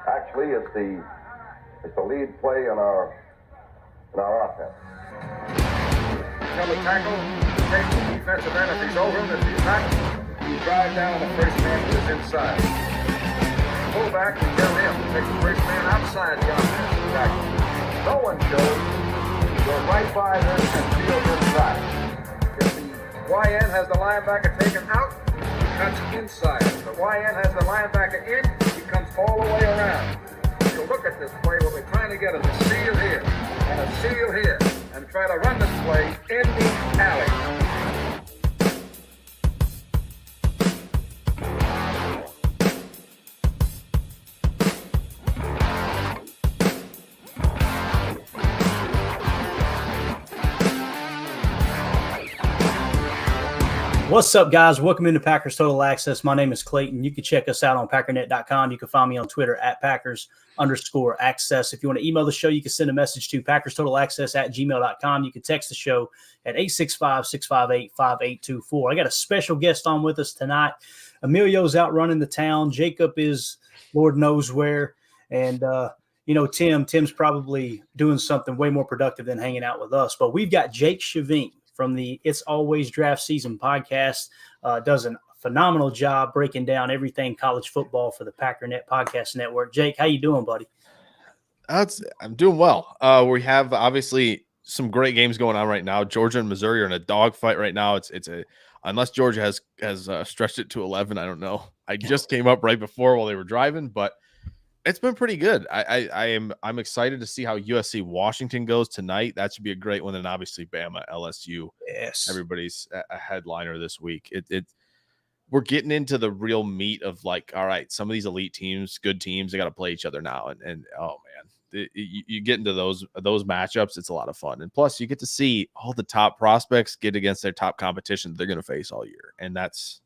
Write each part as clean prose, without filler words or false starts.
Actually, it's the lead play in our offense. Tell the tackle, take the defensive end if he's over him. If he's not, you drive down the first man to his inside. Pull back and tell him to take the first man outside the offensive tackle. No one shows. Go right by this and field inside. If the YN has the linebacker taken out, he cuts inside. If the YN has the linebacker in, he comes all the way around. If you look at this play, what we're trying to get is a seal here and a seal here, and try to run this play in the alley. What's up, guys? Welcome into Packers Total Access. My name is Clayton. You can check us out on Packernet.com. You can find me on Twitter at Packers_access. If you want to email the show, you can send a message to PackersTotalAccess@gmail.com. You can text the show at 865-658-5824. I got a special guest on with us tonight. Emilio's out running the town. Jacob is Lord knows where. And, Tim's probably doing something way more productive than hanging out with us. But we've got Jake Shavine from the It's Always Draft Season podcast, does a phenomenal job breaking down everything college football for the Packernet Podcast Network. Jake, how you doing, buddy? I'm doing well. We have obviously some great games going on right now. Georgia and Missouri are in a dogfight right now. Unless Georgia has stretched it to 11, I don't know. I just came up right before while they were driving, but it's been pretty good. I'm excited to see how USC Washington goes tonight. That should be a great one. And obviously Bama LSU. Yes, everybody's a headliner this week. We're getting into the real meat of like, all right, some of these elite teams, good teams, they got to play each other now. And oh man, you get into those matchups. It's a lot of fun. And plus you get to see all the top prospects get against their top competition they're going to face all year. And that's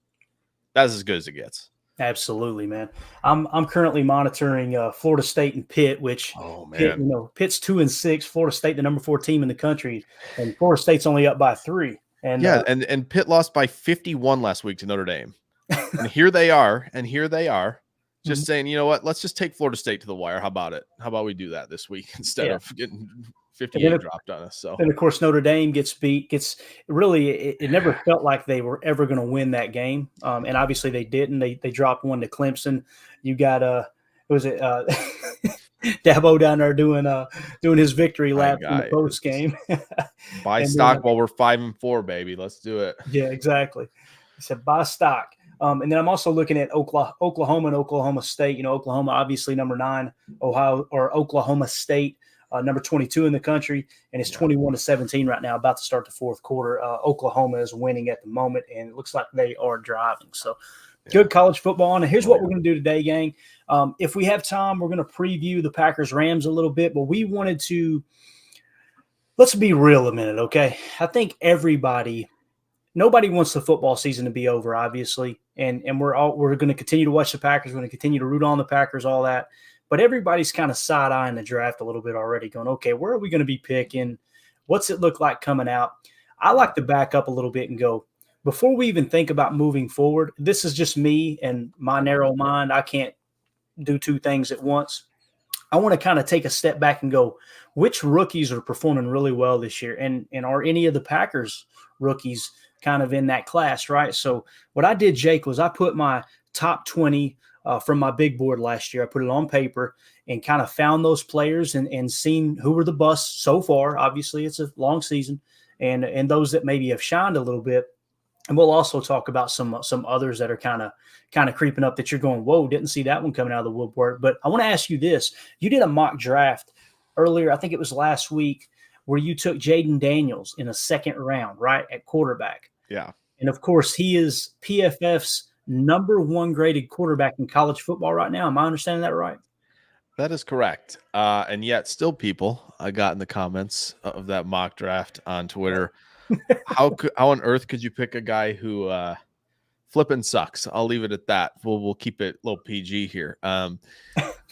as good as it gets. Absolutely, man. I'm currently monitoring Florida State and Pitt, which Pitt's 2-6, Florida State the number 4 team in the country, and Florida State's only up by 3. And and Pitt lost by 51 last week to Notre Dame. And here they are, just saying, you know what? Let's just take Florida State to the wire. How about it? How about we do that this week instead of getting 58 dropped on us? So, and of course, Notre Dame gets beat. It never felt like they were ever going to win that game, and obviously they didn't. They dropped one to Clemson. You got Dabo down there doing his victory lap in the post game. Buy stock while we're 5-4, baby. Let's do it. Yeah, exactly. He said buy stock. And then I'm also looking at Oklahoma and Oklahoma State. Oklahoma obviously number 9, Oklahoma State number 22 in the country, and it's 21-17 right now, about to start the fourth quarter. Oklahoma is winning at the moment, and it looks like they are driving. So good college football. And here's what we're going to do today, gang. If we have time, we're going to preview the Packers-Rams a little bit, but we wanted to – let's be real a minute, okay? I think nobody wants the football season to be over, obviously, and we're going to continue to watch the Packers. We're going to continue to root on the Packers, all that. But everybody's kind of side-eyeing the draft a little bit already, going, okay, where are we going to be picking? What's it look like coming out? I like to back up a little bit and go, before we even think about moving forward, this is just me and my narrow mind. I can't do 2 things at once. I want to kind of take a step back and go, which rookies are performing really well this year? And are any of the Packers rookies kind of in that class, right? So what I did, Jake, was I put my top 20 from my big board last year. I put it on paper and kind of found those players and seen who were the busts so far. Obviously, it's a long season, and those that maybe have shined a little bit. And we'll also talk about some others that are kind of creeping up that you're going, whoa, didn't see that one coming out of the woodwork. But I want to ask you this. You did a mock draft earlier, I think it was last week, where you took Jaden Daniels in a second round, right, at quarterback. Yeah. And, of course, he is PFF's number 1 graded quarterback in college football right now. Am I understanding that right? That is correct. And yet still people I got in the comments of that mock draft on Twitter. How on earth could you pick a guy who flipping sucks? I'll leave it at that. We'll keep it a little PG here.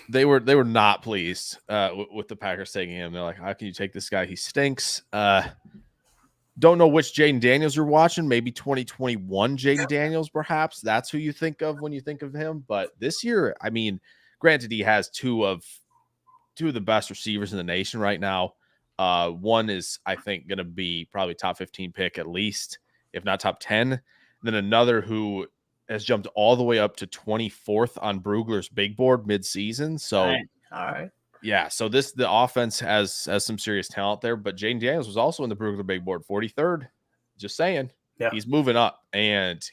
They were not pleased with the Packers taking him. They're like, how can you take this guy? He stinks. Don't know which Jaden Daniels you're watching. Maybe 2021 Jaden Daniels, perhaps. That's who you think of when you think of him. But this year, I mean, Granted, he has two of the best receivers in the nation right now. One is, I think, going to be probably top 15 pick at least, if not top 10. And then another who has jumped all the way up to 24th on Brugler's big board mid-season. So, all right. Yeah, so the offense has some serious talent there, but Jaden Daniels was also in the Brugler big board, 43rd. Just saying, he's moving up, and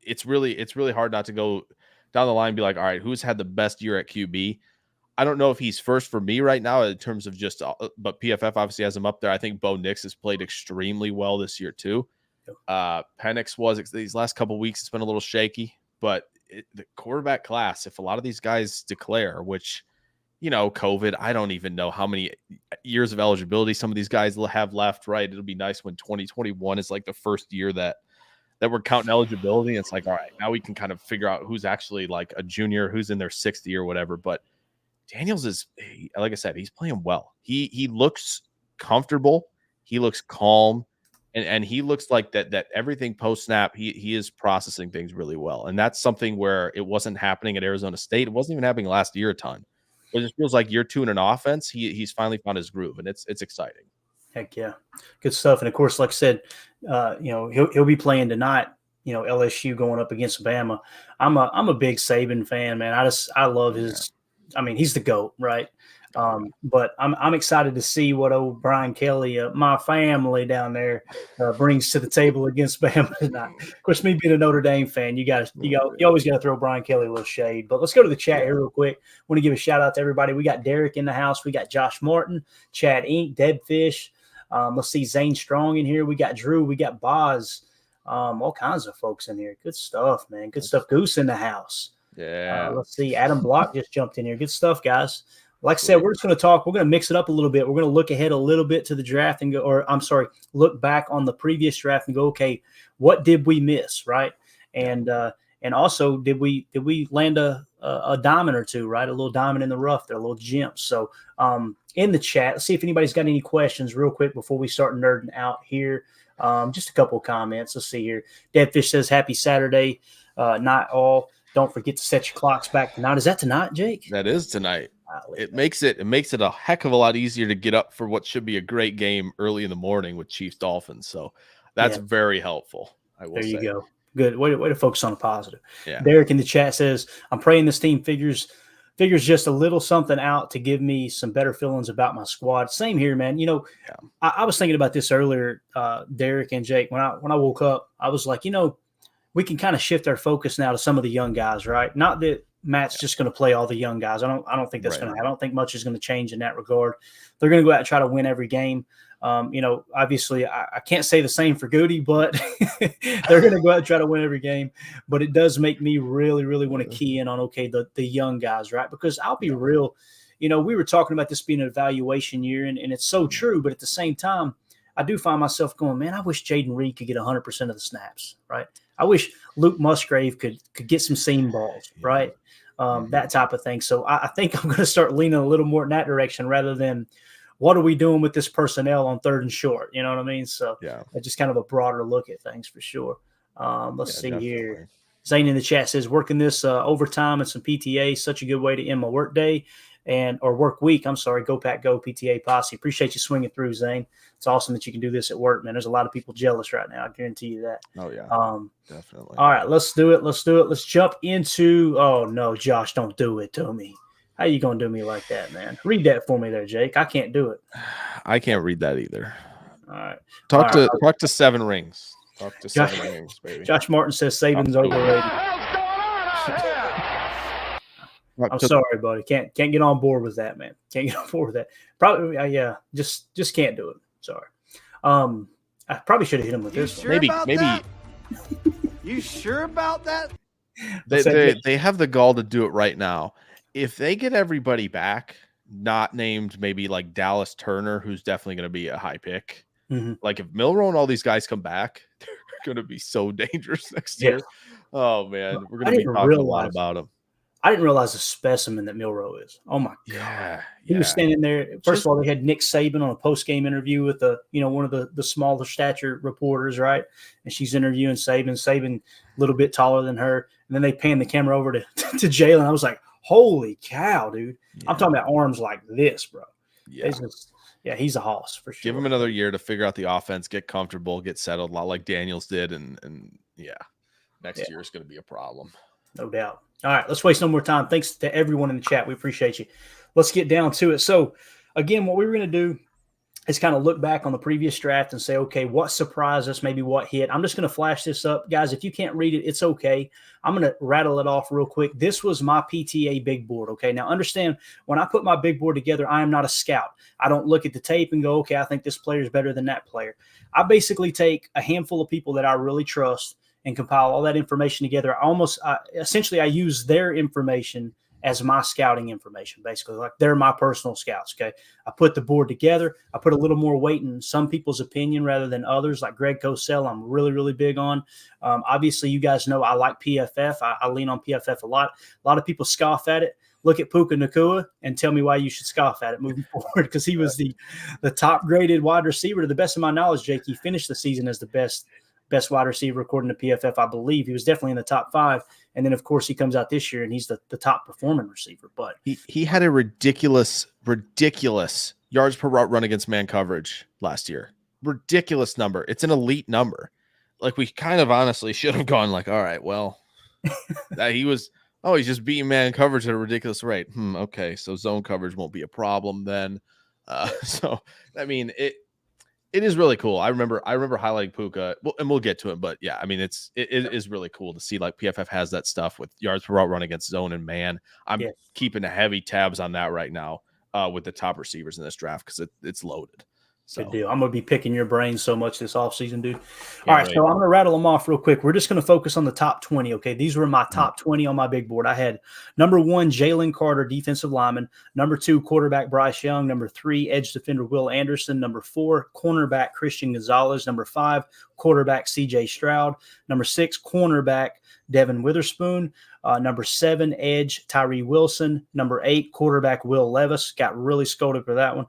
it's really hard not to go down the line and be like, all right, who's had the best year at QB? I don't know if he's first for me right now in terms of just, but PFF obviously has him up there. I think Bo Nix has played extremely well this year too. Penix was these last couple of weeks. It's been a little shaky, but the quarterback class, if a lot of these guys declare, which, COVID, I don't even know how many years of eligibility some of these guys will have left, right? It'll be nice when 2021 is like the first year that we're counting eligibility. It's like, all right, now we can kind of figure out who's actually like a junior, who's in their sixth year or whatever. But Daniels is, like I said, he's playing well. He looks comfortable. He looks calm. And he looks like that everything post-snap, he is processing things really well. And that's something where it wasn't happening at Arizona State. It wasn't even happening last year a ton. It just feels like year two in an offense, he's finally found his groove, and it's exciting. Heck yeah. Good stuff. And, of course, like I said, he'll be playing tonight, LSU going up against Bama. I'm a big Saban fan, man. I love his – I mean, he's the GOAT, right? But I'm excited to see what old Brian Kelly, my family down there, brings to the table against Bama tonight. Of course, me being a Notre Dame fan, you always got to throw Brian Kelly a little shade. But let's go to the chat here real quick. Want to give a shout out to everybody. We got Derek in the house. We got Josh Martin, Chad Inc., Debfish. Let's see Zane Strong in here. We got Drew. We got Boz. All kinds of folks in here. Good stuff, man. Good stuff. Goose in the house. Yeah. Let's see. Adam Block just jumped in here. Good stuff, guys. Like I said, we're just going to talk. We're going to mix it up a little bit. We're going to look ahead a little bit to the draft and look back on the previous draft and go, okay, what did we miss, right? And also, did we land a diamond or two, right? A little diamond in the rough there, a little gem. So in the chat, let's see if anybody's got any questions real quick before we start nerding out here. Just a couple of comments. Let's see here. Deadfish says, happy Saturday night all. Don't forget to set your clocks back tonight. Is that tonight, Jake? That is tonight. It makes it a heck of a lot easier to get up for what should be a great game early in the morning with Chiefs Dolphins. So that's very helpful. I will say. There you go. Good. Way to focus on the positive. Yeah. Derek in the chat says, I'm praying this team figures just a little something out to give me some better feelings about my squad. Same here, man. I was thinking about this earlier, Derek and Jake. When I woke up, I was like, we can kind of shift our focus now to some of the young guys, right? Not that Matt's just going to play all the young guys. I don't think that's going to happen. I don't think much is going to change in that regard. They're going to go out and try to win every game. Obviously I can't say the same for Goody, but they're going to go out and try to win every game. But it does make me really, really want to key in on, the young guys, right? Because I'll be real, we were talking about this being an evaluation year, and it's so true. But at the same time, I do find myself going, man, I wish Jaden Reed could get 100% of the snaps, right? I wish Luke Musgrave could get some seam balls, right? That type of thing. So I think I'm going to start leaning a little more in that direction rather than what are we doing with this personnel on third and short? You know what I mean? So just kind of a broader look at things for sure. Let's see definitely. Here. Zane in the chat says, working this overtime and some PTA, such a good way to end my work day or work week. I'm sorry. Go Pack Go PTA Posse. Appreciate you swinging through, Zane. It's awesome that you can do this at work, man. There's a lot of people jealous right now. I guarantee you that. Oh, yeah. Definitely. All right, let's do it. Let's jump into – oh, no, Josh, don't do it to me. How you going to do me like that, man? Read that for me there, Jake. I can't do it. I can't read that either. All right. Talk to Seven Rings. Talk to Seven Rings, baby. Josh Martin says Saban's overrated. I'm sorry, buddy. Can't get on board with that, man. Can't get on board with that. Probably, just can't do it. Sorry. I probably should have hit him with this. Sure maybe. You sure about that? They have the gall to do it right now. If they get everybody back, not named maybe like Dallas Turner, who's definitely going to be a high pick. Mm-hmm. Like if Milroe and all these guys come back, they're going to be so dangerous next year. Oh man, we're going to be talking a lot about them. I didn't realize the specimen that Milroe is. Oh my God. He was standing there. First of all, they had Nick Saban on a post-game interview with one of the smaller stature reporters, right? And she's interviewing Saban. Saban a little bit taller than her. And then they pan the camera over to Jalen. I was like, Holy cow, dude! Yeah. I'm talking about arms like this, bro. Yeah. It's just, he's a hoss for sure. Give him another year to figure out the offense, get comfortable, get settled, a lot like Daniels did, and next year is going to be a problem. No doubt. All right, let's waste no more time. Thanks to everyone in the chat. We appreciate you. Let's get down to it. So, again, what we were going to do is kind of look back on the previous draft and say, okay, what surprised us, maybe what hit. I'm just going to flash this up. Guys, if you can't read it, it's okay. I'm going to rattle it off real quick. This was my PTA big board, okay? Now, understand, when I put my big board together, I am not a scout. I don't look at the tape and go, okay, I think this player is better than that player. I basically take a handful of people that I really trust and compile all that information together. Essentially, I use their information as my scouting information, basically. Like, they're my personal scouts, okay? I put the board together. I put a little more weight in some people's opinion rather than others, like Greg Cosell, I'm really, really big on. Obviously, you guys know I like PFF. I lean on PFF a lot. A lot of people scoff at it. Look at Puka Nacua and tell me why you should scoff at it moving forward, because he was the top-graded wide receiver. To the best of my knowledge, Jake, he finished the season as the best wide receiver according to PFF, I believe. He was definitely in the top 5. And then, of course, he comes out this year and he's the top performing receiver. But he had a ridiculous yards per route run against man coverage last year. Ridiculous number. It's an elite number. Like, we kind of honestly should have gone like, all right, well, he's just beating man coverage at a ridiculous rate. Okay, so zone coverage won't be a problem then. So, I mean, it is really cool. I remember highlighting Puka, and we'll get to it, but yeah, I mean, it is really cool to see, like, PFF has that stuff with yards per route run against zone and man. I'm keeping heavy tabs on that right now with the top receivers in this draft, because it's loaded. So. Good deal. I'm going to be picking your brain so much this offseason, dude. All right, so I'm going to rattle them off real quick. We're just going to focus on the top 20, okay? These were my top 20 on my big board. I had number 1, Jalen Carter, defensive lineman. Number 2, quarterback Bryce Young. Number 3, edge defender Will Anderson. Number 4, cornerback Christian Gonzalez. Number 5, quarterback C.J. Stroud. Number 6, cornerback Devin Witherspoon. Number 7, edge Tyree Wilson. Number 8, quarterback Will Levis. Got really scolded for that one.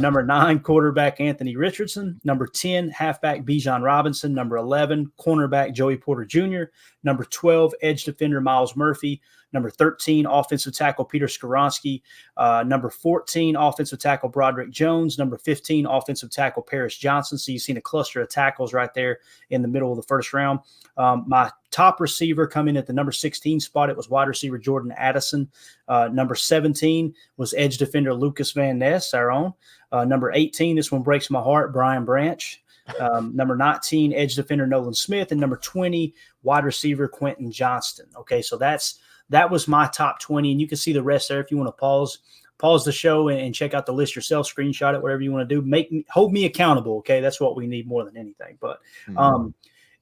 Number 9, quarterback Anthony Richardson. Number 10, halfback Bijan Robinson. Number 11, cornerback Joey Porter Jr. Number 12, edge defender Miles Murphy. Number 13, offensive tackle Peter Skoronski. Number 14, offensive tackle Broderick Jones. Number 15, offensive tackle Paris Johnson. So you've seen a cluster of tackles right there in the middle of the first round. My top receiver coming at the number 16 spot, it was wide receiver Jordan Addison. Number 17 was edge defender Lucas Van Ness, our own. Number 18, this one breaks my heart, Brian Branch. Number 19, edge defender Nolan Smith. And number 20, wide receiver Quentin Johnston. Okay, so that was my top 20, and you can see the rest there if you want to pause the show and check out the list yourself, screenshot it, whatever you want to do. Hold me accountable, okay? That's what we need more than anything. But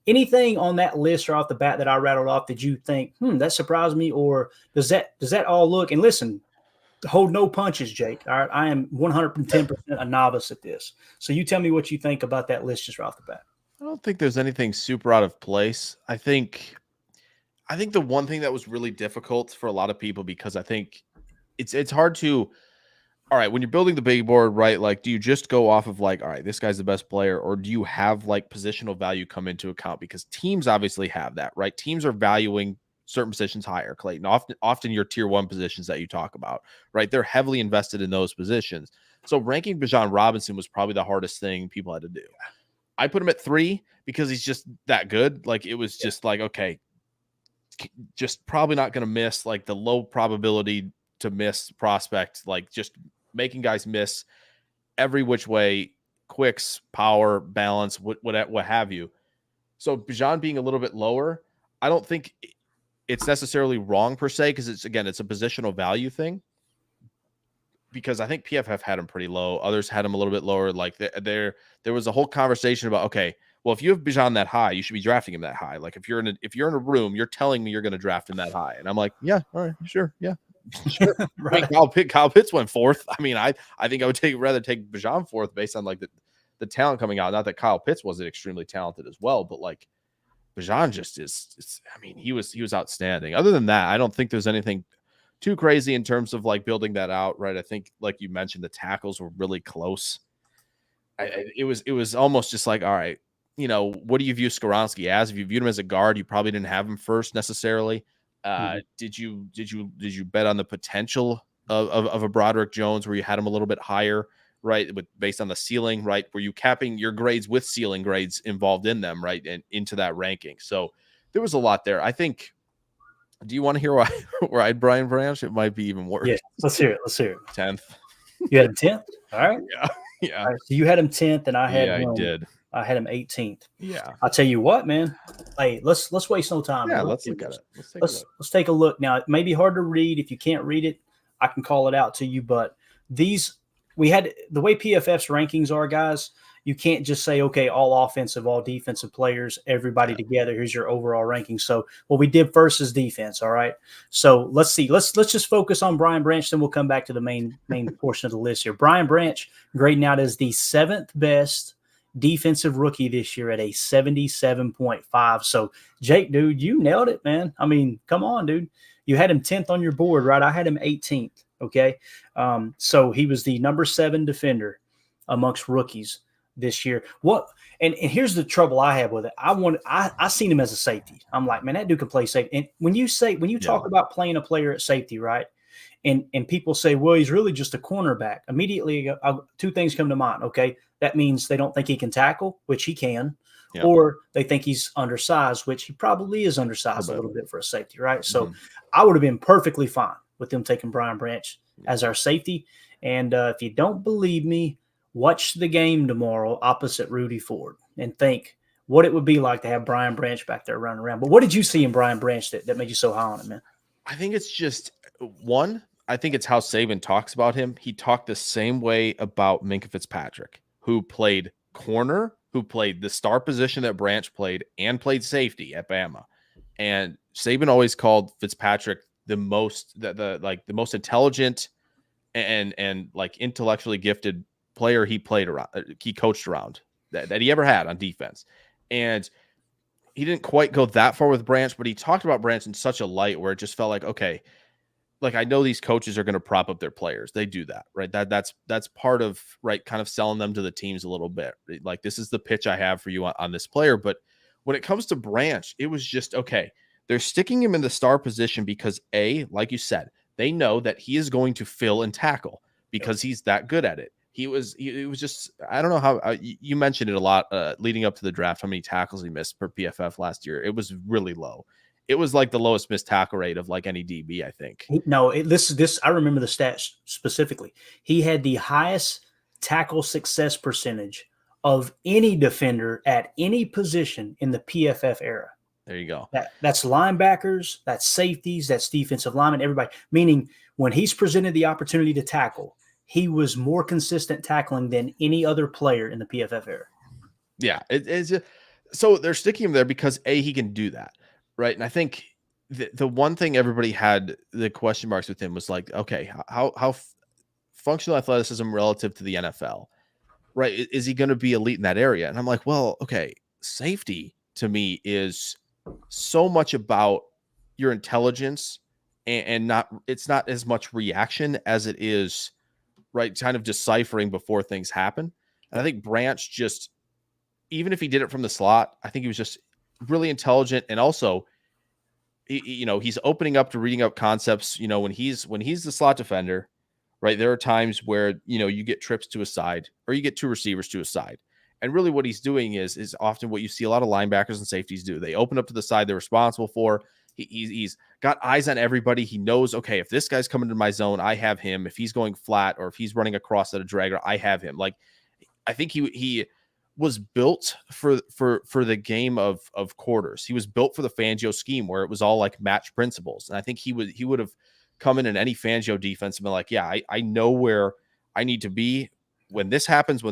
anything on that list or off the bat that I rattled off, did you think, that surprised me, or does that all look? And listen, hold no punches, Jake. All right, I am 110% a novice at this. So you tell me what you think about that list just right off the bat. I don't think there's anything super out of place. I think the one thing that was really difficult for a lot of people, because I think it's hard to, all right, when you're building the big board, right? Like, do you just go off of like, all right, this guy's the best player, or do you have like positional value come into account? Because teams obviously have that, right? Teams are valuing certain positions higher, Clayton. Often your tier 1 positions that you talk about, right? They're heavily invested in those positions. So ranking Bijan Robinson was probably the hardest thing people had to do. I put him at 3 because he's just that good. Like, it was just like, okay, just probably not going to miss, like the low probability to miss prospect, like just making guys miss every which way, quicks, power, balance, what have you. So Bijan being a little bit lower, I don't think it's necessarily wrong per se, because it's a positional value thing. Because I think PFF had him pretty low, others had him a little bit lower. Like there was a whole conversation about, okay, well, if you have Bijan that high, you should be drafting him that high. Like, if you're in a room, you're telling me you're going to draft him that high, and I'm like, yeah, all right, sure, yeah, sure. Right. I mean, Kyle Pitts went 4th. I mean, I think I would rather take Bijan 4th based on like the talent coming out. Not that Kyle Pitts wasn't extremely talented as well, but like Bijan just is. I mean, he was outstanding. Other than that, I don't think there's anything too crazy in terms of like building that out, right? I think, like you mentioned, the tackles were really close. It was almost just like, all right, you know, what do you view Skoronski as? If you viewed him as a guard, you probably didn't have him first necessarily. Did you bet on the potential of a Broderick Jones where you had him a little bit higher, right? Based on the ceiling, right? Were you capping your grades with ceiling grades involved in them, right? And into that ranking. So there was a lot there. I think. Do you want to hear where I had Brian Branch? It might be even worse. Yeah, let's hear it. 10th. You had him 10th? All right. Yeah. All right, so you had him 10th, and I had him. I did. I had him 18th. Yeah. I'll tell you what, man. Hey, let's waste no time. Yeah, let's look at it. Let's take a look. Now, it may be hard to read. If you can't read it, I can call it out to you. But we had the way PFF's rankings are, guys. You can't just say, okay, all offensive, all defensive players, everybody together. Here's your overall ranking. So what we did first is defense. All right. So let's see. Let's just focus on Brian Branch. Then we'll come back to the main portion of the list here. Brian Branch grading out as the 7th best defensive rookie this year at a 77.5. So Jake, dude, you nailed it, man. I mean, come on, dude. You had him 10th on your board, right? I had him 18th. Okay. So he was the number 7 defender amongst rookies this year. And here's the trouble I have with it. I seen him as a safety. I'm like, man, that dude can play safety. And when you talk about playing a player at safety, right? And people say, well, he's really just a cornerback. Immediately, two things come to mind. Okay, that means they don't think he can tackle, which he can, or they think he's undersized, which he probably is undersized a little bit for a safety, right? So I would have been perfectly fine with them taking Brian Branch as our safety. And if you don't believe me, watch the game tomorrow opposite Rudy Ford and think what it would be like to have Brian Branch back there running around. But what did you see in Brian Branch that made you so high on him, man? I think it's just one. I think it's how Saban talks about him. He talked the same way about Minkah Fitzpatrick, who played corner, who played the star position that Branch played, and played safety at Bama. And Saban always called Fitzpatrick the most intelligent and like intellectually gifted player he coached around that he ever had on defense. And he didn't quite go that far with Branch, but he talked about Branch in such a light where it just felt like, okay, like I know these coaches are going to prop up their players. They do that, right? That's part of, right, kind of selling them to the teams a little bit. Like, this is the pitch I have for you on this player. But when it comes to Branch, it was just, okay, they're sticking him in the star position because like you said, they know that he is going to fill and tackle because he's that good at it. He was just, I don't know how you mentioned it a lot leading up to the draft, how many tackles he missed per PFF last year. It was really low. It was like the lowest missed tackle rate of like any DB, I think. I remember the stats specifically. He had the highest tackle success percentage of any defender at any position in the PFF era. There you go. That's linebackers, that's safeties, that's defensive linemen, everybody. Meaning when he's presented the opportunity to tackle, he was more consistent tackling than any other player in the PFF era. Yeah, so they're sticking him there because he can do that, right? And I think the one thing everybody had the question marks with him was like, okay, how functional athleticism relative to the NFL, right? Is he going to be elite in that area? And I'm like, well, okay, safety to me is so much about your intelligence and it's not as much reaction as it is, right, kind of deciphering before things happen. And I think Branch just, even if he did it from the slot, I think he was just really intelligent. And also, he's opening up to reading up concepts. When he's the slot defender, right, there are times where, you get trips to a side or you get two receivers to a side. And really what he's doing is often what you see a lot of linebackers and safeties do. They open up to the side they're responsible for. He's got eyes on everybody. He knows, okay, if this guy's coming to my zone, I have him. If he's going flat or if he's running across at a dragger, I have him. Like, I think he was built for the game of quarters. He was built for the Fangio scheme where it was all like match principles. And I think he would have come in any Fangio defense and been like, yeah, I know where I need to be when this happens,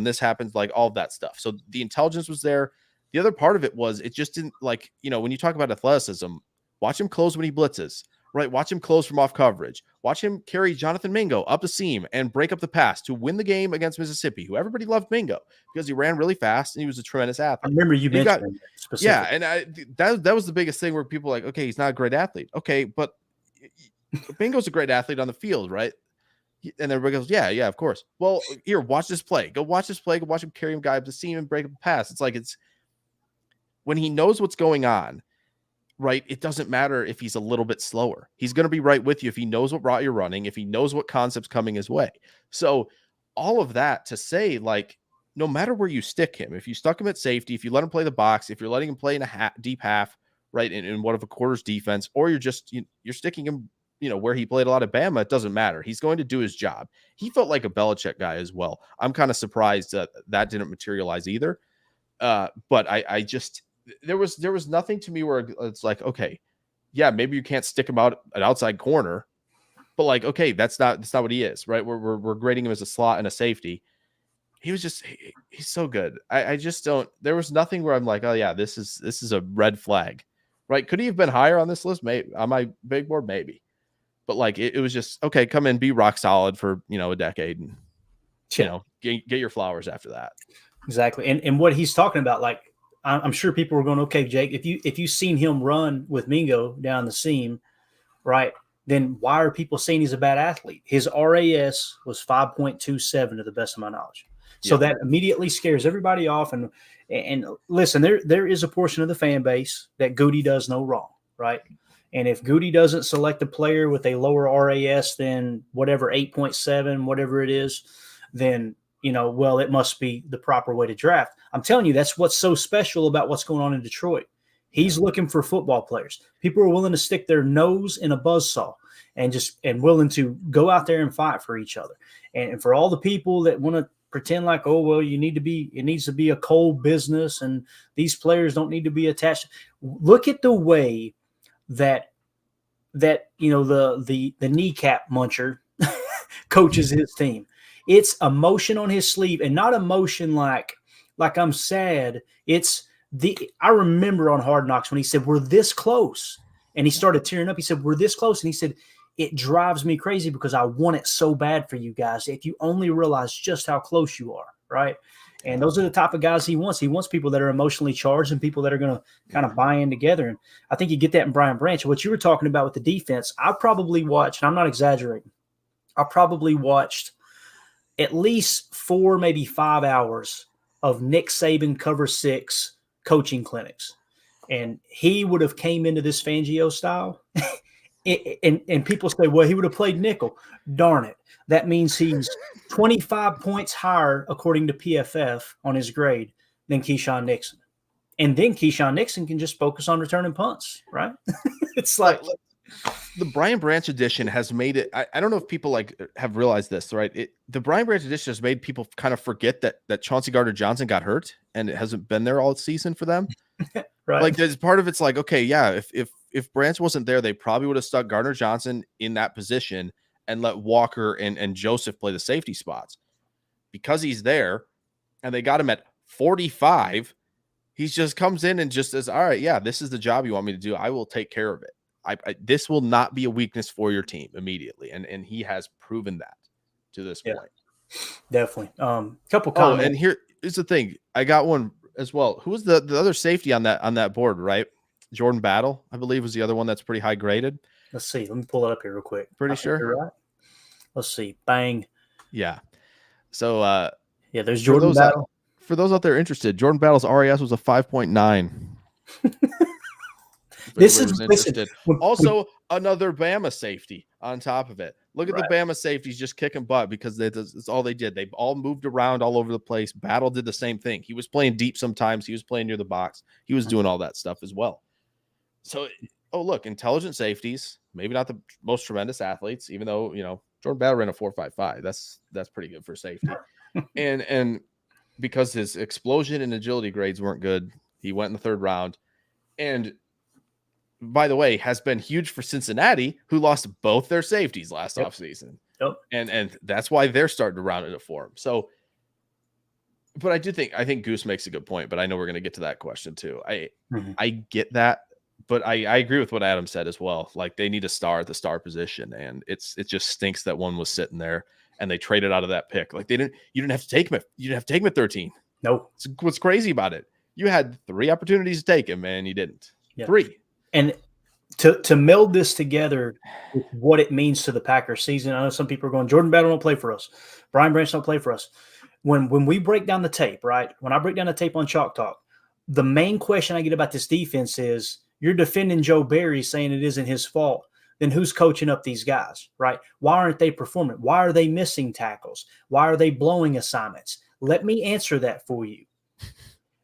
like all of that stuff. So the intelligence was there. The other part of it was, it just didn't, like, when you talk about athleticism, watch him close when he blitzes, right? Watch him close from off coverage. Watch him carry Jonathan Mingo up the seam and break up the pass to win the game against Mississippi, who everybody loved Mingo because he ran really fast and he was a tremendous athlete. I remember you mentioned specifically. Yeah, and that was the biggest thing where people were like, okay, he's not a great athlete. Okay, but Mingo's a great athlete on the field, right? And everybody goes, yeah, of course. Well, here, watch this play. Go watch this play. Go watch him carry him guy up the seam and break up the pass. It's like, it's when he knows what's going on. right? It doesn't matter if he's a little bit slower. He's going to be right with you if he knows what route you're running, if he knows what concept's coming his way. So all of that to say, like, no matter where you stick him, if you stuck him at safety, if you let him play the box, if you're letting him play in a deep half, right, in one of a quarter's defense, or you're sticking him, where he played a lot of Bama, it doesn't matter. He's going to do his job. He felt like a Belichick guy as well. I'm kind of surprised that didn't materialize either. But I just, there was nothing to me where it's like, okay, yeah, maybe you can't stick him out an outside corner, but like, okay, that's not what he is, right? We're grading him as a slot and a safety. He was just, he's so good. I just don't, there was nothing where I'm like, oh yeah, this is a red flag, right? Could he have been higher on this list? Maybe on my big board, maybe, but like, it was just, okay, come in, be rock solid for, a decade and, get your flowers after that. Exactly. And what he's talking about, like, I'm sure people were going, okay, Jake, if you've seen him run with Mingo down the seam, right, then why are people saying he's a bad athlete? His RAS was 5.27 to the best of my knowledge. So that immediately scares everybody off. And listen, there is a portion of the fan base that Goody does no wrong, right? And if Goody doesn't select a player with a lower RAS than whatever 8.7, whatever it is, then well, it must be the proper way to draft. I'm telling you, that's what's so special about what's going on in Detroit. He's looking for football players. People are willing to stick their nose in a buzzsaw and willing to go out there and fight for each other. And for all the people that want to pretend like, oh, well, it needs to be a cold business and these players don't need to be attached. Look at the way that the kneecap muncher coaches his team. It's emotion on his sleeve, and not emotion like I'm sad. I remember on Hard Knocks when he said, we're this close, and he started tearing up. He said, we're this close. And he said, it drives me crazy because I want it so bad for you guys. If you only realize just how close you are. Right. And those are the type of guys he wants. He wants people that are emotionally charged and people that are going to kind of buy in together. And I think you get that in Brian Branch. What you were talking about with the defense, I probably watched, and I'm not exaggerating, I probably watched at least 4, maybe 5 hours of Nick Saban Cover 6 coaching clinics. And he would have came into this Fangio style. and people say, well, he would have played nickel. Darn it. That means he's 25 points higher, according to PFF, on his grade than Keyshawn Nixon. And then Keyshawn Nixon can just focus on returning punts, right? It's like the Brian Branch edition has made it. I don't know if people have realized this, right? The Brian Branch edition has made people kind of forget that Chauncey Gardner-Johnson got hurt and it hasn't been there all season for them. Right. Like there's part of it's like, okay, yeah, if Branch wasn't there, they probably would have stuck Gardner-Johnson in that position and let Walker and Joseph play the safety spots. Because he's there and they got him at 45, he just comes in and just says, all right, yeah, this is the job you want me to do. I will take care of it. This will not be a weakness for your team immediately. And he has proven that to this point. Definitely. Couple comments. Oh, and here's the thing. I got one as well. Who was the other safety on that board, right? Jordan Battle, I believe, was the other one that's pretty high graded. Let's see. Let me pull it up here real quick. Pretty sure. You're right. Let's see. Bang. Yeah. So there's Jordan Battle. For those out there interested, Jordan Battle's RAS was a 5.9. Listen. Also, another Bama safety on top of it. Look at the Bama safeties just kicking butt because that's all they did. They all moved around all over the place. Battle did the same thing. He was playing deep sometimes. He was playing near the box. He was doing all that stuff as well. So, look, intelligent safeties, maybe not the most tremendous athletes, even though, Jordan Battle ran a 4.55. That's pretty good for safety. and because his explosion and agility grades weren't good, he went in the third round. And by the way, has been huge for Cincinnati, who lost both their safeties last offseason. Yep. And that's why they're starting to round it for him. So, but I think Goose makes a good point, but I know we're going to get to that question too. I get that, but I agree with what Adam said as well. Like they need a star at the star position, and it just stinks that one was sitting there and they traded out of that pick. Like you didn't have to take him. You didn't have to take him at 13. Nope. What's crazy about it? You had 3 opportunities to take him, and you didn't. Yep. 3. And to meld this together with what it means to the Packers season, I know some people are going, Jordan Battle don't play for us. Brian Branch don't play for us. When we break down the tape, right? When I break down the tape on Chalk Talk, the main question I get about this defense is you're defending Joe Barry saying it isn't his fault. Then who's coaching up these guys, right? Why aren't they performing? Why are they missing tackles? Why are they blowing assignments? Let me answer that for you.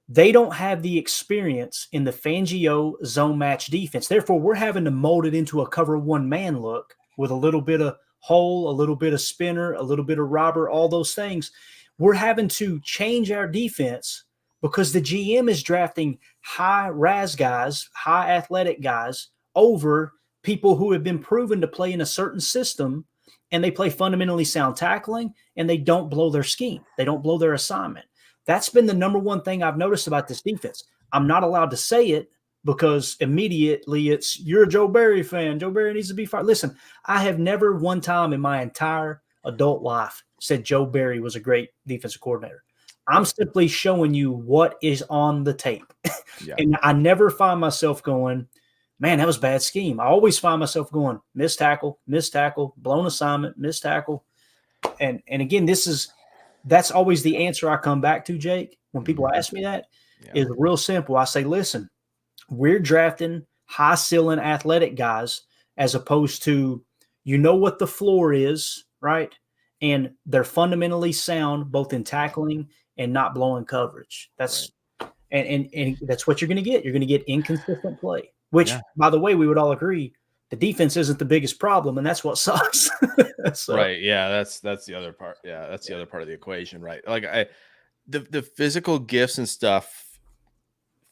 They don't have the experience in the Fangio zone match defense. Therefore, we're having to mold it into a cover one man look with a little bit of hole, a little bit of spinner, a little bit of robber, all those things. We're having to change our defense because the GM is drafting high RAS guys, high athletic guys over people who have been proven to play in a certain system, and they play fundamentally sound tackling, and they don't blow their scheme. They don't blow their assignment. That's been the number one thing I've noticed about this defense. I'm not allowed to say it because immediately it's, you're a Joe Barry fan. Joe Barry needs to be fired. Listen, I have never one time in my entire adult life said Joe Barry was a great defensive coordinator. I'm simply showing you what is on the tape. Yeah. And I never find myself going, man, that was a bad scheme. I always find myself going, missed tackle, blown assignment, missed tackle. And again, that's always the answer I come back to, Jake. When people ask me that, is real simple. I say, listen, we're drafting high ceiling athletic guys as opposed to, you know what the floor is, right? And they're fundamentally sound both in tackling and not blowing coverage. That's right. And that's what you're going to get. You're going to get inconsistent play, which, by the way, we would all agree the defense isn't the biggest problem, and that's what sucks. So. Right. Yeah, that's the other part. Yeah, that's the other part of the equation, right? Like the physical gifts and stuff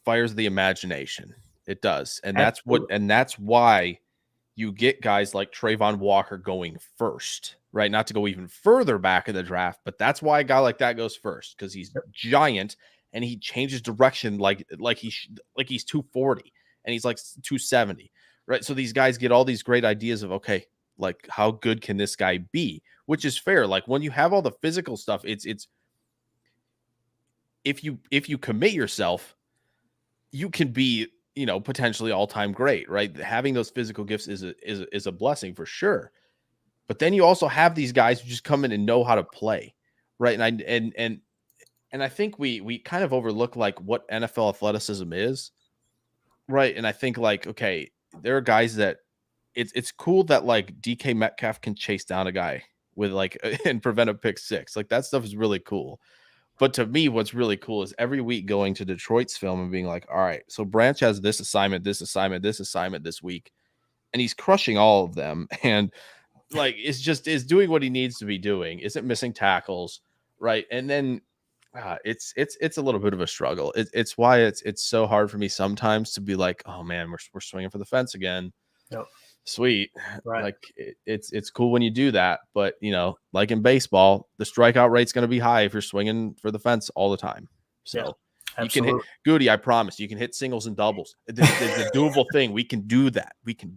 fires the imagination. It does. And that's why you get guys like Trayvon Walker going first, right? Not to go even further back in the draft, but that's why a guy like that goes first, because he's giant and he changes direction like he's 240 and he's like 270. Right. So these guys get all these great ideas of, okay, like how good can this guy be? Which is fair. Like when you have all the physical stuff, it's if you commit yourself, you can be, potentially all-time great, right? Having those physical gifts is a blessing for sure. But then you also have these guys who just come in and know how to play. Right. And I think we kind of overlook like what NFL athleticism is. Right. And I think like, okay, there are guys that it's cool that like DK Metcalf can chase down a guy with like and prevent a pick six. Like that stuff is really cool. But to me, what's really cool is every week going to Detroit's film and being like, all right, so Branch has this assignment this week, and he's crushing all of them. And like is doing what he needs to be doing. Isn't missing tackles, right? And then it's a little bit of a struggle. It's why it's so hard for me sometimes to be like, oh man, we're swinging for the fence again. Yep. Sweet. Right. Like it's cool when you do that, but like in baseball, the strikeout rate's going to be high if you're swinging for the fence all the time. So you can hit Goody. I promise you can hit singles and doubles. It's a doable thing. We can do that. We can.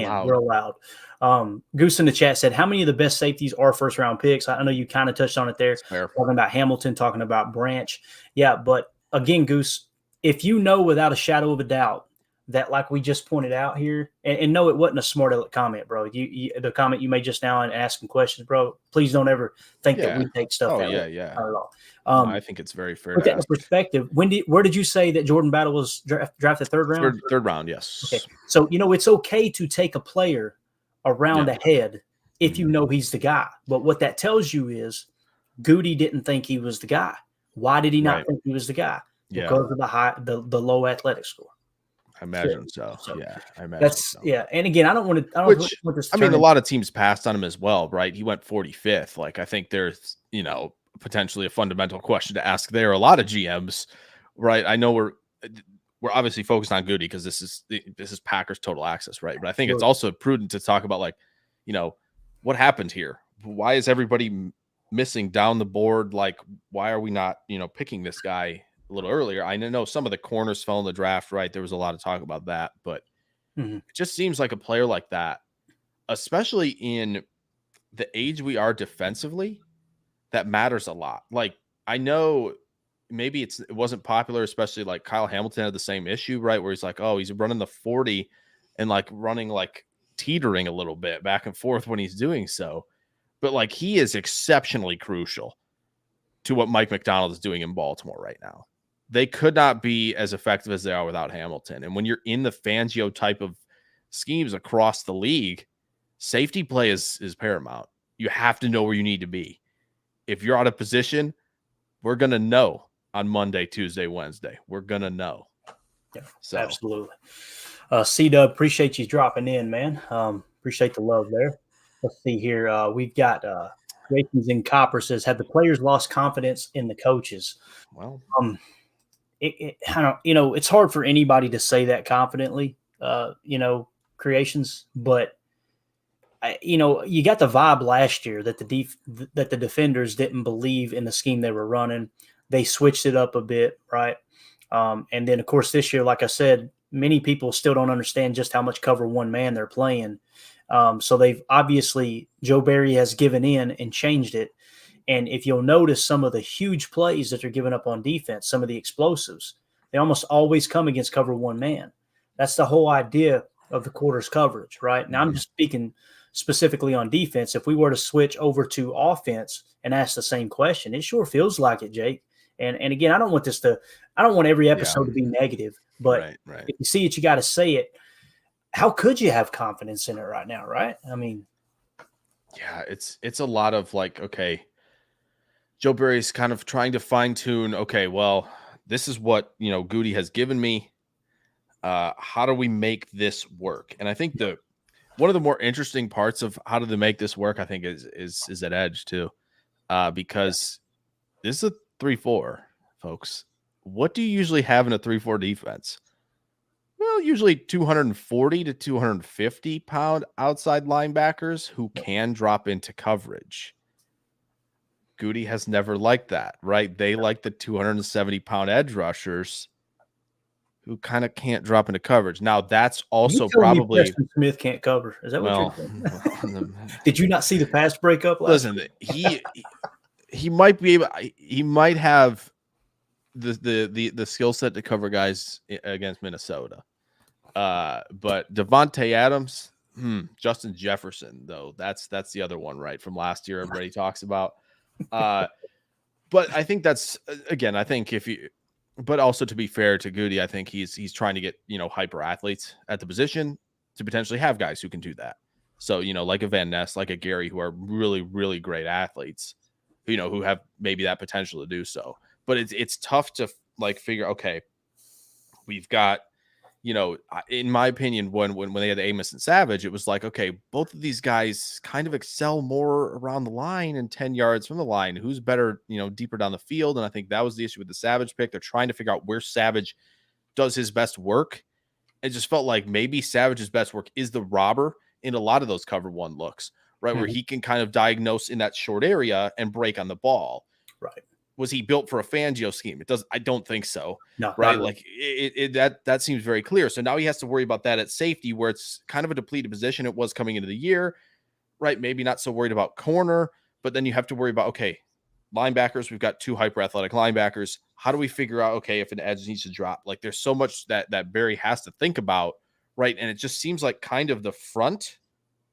Wow. We're allowed. Goose in the chat said, how many of the best safeties are first round picks? I know you kind of touched on it there, talking about Hamilton, talking about Branch. Yeah. But again, Goose, if you know, without a shadow of a doubt that, like we just pointed out here, and no, it wasn't a smart aleck comment, bro. The comment you made just now and asking questions, bro, please don't ever think that we take stuff out. Yeah. Not at all. I think it's very fair. Put that in perspective. Where did you say that Jordan Battle was drafted third round? Third round, yes. Okay. So, it's okay to take a player around ahead if you know he's the guy. But what that tells you is Goody didn't think he was the guy. Why did he not think he was the guy? Because of the low athletic score. I imagine so. Yeah, I imagine so. Yeah. And again, I don't want this. I mean, a lot of teams passed on him as well, right? He went 45th. Like, I think there's, potentially a fundamental question to ask there. A lot of GMs, right? I know we're obviously focused on Goody because this is Packers Total Access, right? But I think it's also prudent to talk about like, what happened here? Why is everybody missing down the board? Like, why are we not, picking this guy a little earlier? I know some of the corners fell in the draft, right? There was a lot of talk about that, but it just seems like a player like that, especially in the age we are defensively, that matters a lot. Like, I know maybe it wasn't popular, especially like Kyle Hamilton had the same issue, right? Where he's like, oh, he's running the 40 and like running like teetering a little bit back and forth when he's doing so. But like, he is exceptionally crucial to what Mike McDonald is doing in Baltimore right now. they could not be as effective as they are without Hamilton. And when you're in the Fangio type of schemes across the league, safety play is paramount. You have to know where you need to be. If you're out of position, we're going to know on Monday, Tuesday, Wednesday. We're going to know. Yeah, so absolutely. C-Dub, appreciate you dropping in, man. Appreciate the love there. Let's see here. We've got Jason's in Copper says, have the players lost confidence in the coaches? Well, I don't, it's hard for anybody to say that confidently, Creations, but you got the vibe last year that the defenders didn't believe in the scheme they were running. They switched it up a bit, right? And then, of course, this year, like I said, many people still don't understand just how much cover one man they're playing. So they've obviously, Joe Barry has given in and changed it. And if you'll notice some of the huge plays that they're giving up on defense, some of the explosives, they almost always come against cover one man. That's the whole idea of the quarters coverage, right? Now, I'm just speaking specifically on defense. If we were to switch over to offense and ask the same question, it sure feels like it, Jake. And again, I don't want every episode to be negative, but right. If you see it, you got to say it. How could you have confidence in it right now, right? I mean, yeah, it's a lot of like, okay, Joe Barry's kind of trying to fine tune. Okay, well, this is what, Goody has given me. How do we make this work? And I think one of the more interesting parts of how do they make this work, I think is at edge too, because this is a 3-4, folks. What do you usually have in a 3-4 defense? Well, usually 240 to 250 pound outside linebackers who can drop into coverage. Goody has never liked that, right? They like the 270 pound edge rushers who kind of can't drop into coverage. Now, that's also probably Preston Smith can't cover. Is that what you're saying? Did you not see the pass breakup? Listen, he might be able. He might have the skill set to cover guys against Minnesota. But Devontae Adams, Justin Jefferson, though, that's the other one, right, from last year. Everybody talks about. But I think that's, again, I think but also to be fair to Goody, I think he's trying to get, hyper athletes at the position to potentially have guys who can do that. So, like a Van Ness, like a Gary, who are really, really great athletes, who have maybe that potential to do so. But it's tough to figure, okay, we've got, in my opinion, when they had Amos and Savage, it was like, okay, both of these guys kind of excel more around the line and 10 yards from the line. Who's better, deeper down the field? And I think that was the issue with the Savage pick. They're trying to figure out where Savage does his best work. It just felt like maybe Savage's best work is the robber in a lot of those cover one looks, right? Where he can kind of diagnose in that short area and break on the ball. Right. Was he built for a Fangio scheme? I don't think so. No, right. Like that seems very clear. So now he has to worry about that at safety, where it's kind of a depleted position. It was coming into the year, right? Maybe not so worried about corner, but then you have to worry about, okay, linebackers. We've got 2 hyper athletic linebackers. How do we figure out, okay, if an edge needs to drop? Like there's so much that Barry has to think about. Right. And it just seems like kind of the front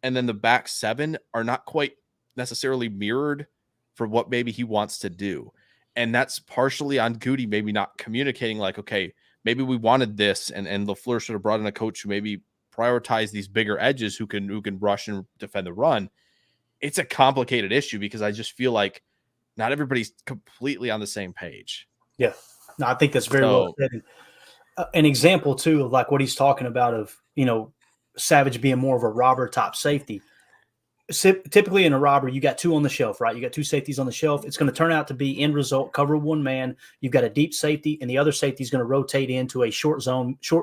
and then the back 7 are not quite necessarily mirrored for what maybe he wants to do. And that's partially on Goody maybe not communicating like, okay, maybe we wanted this, and LaFleur should have brought in a coach who maybe prioritized these bigger edges who can rush and defend the run. It's a complicated issue because I just feel like not everybody's completely on the same page. Yeah, no, I think that's very well said. An example too of like what he's talking about of Savage being more of a robber top safety. Typically in a robber, you got 2 on the shelf, right? You got 2 safeties on the shelf. It's going to turn out to be end result, cover one man. You've got a deep safety, and the other safety is going to rotate into a short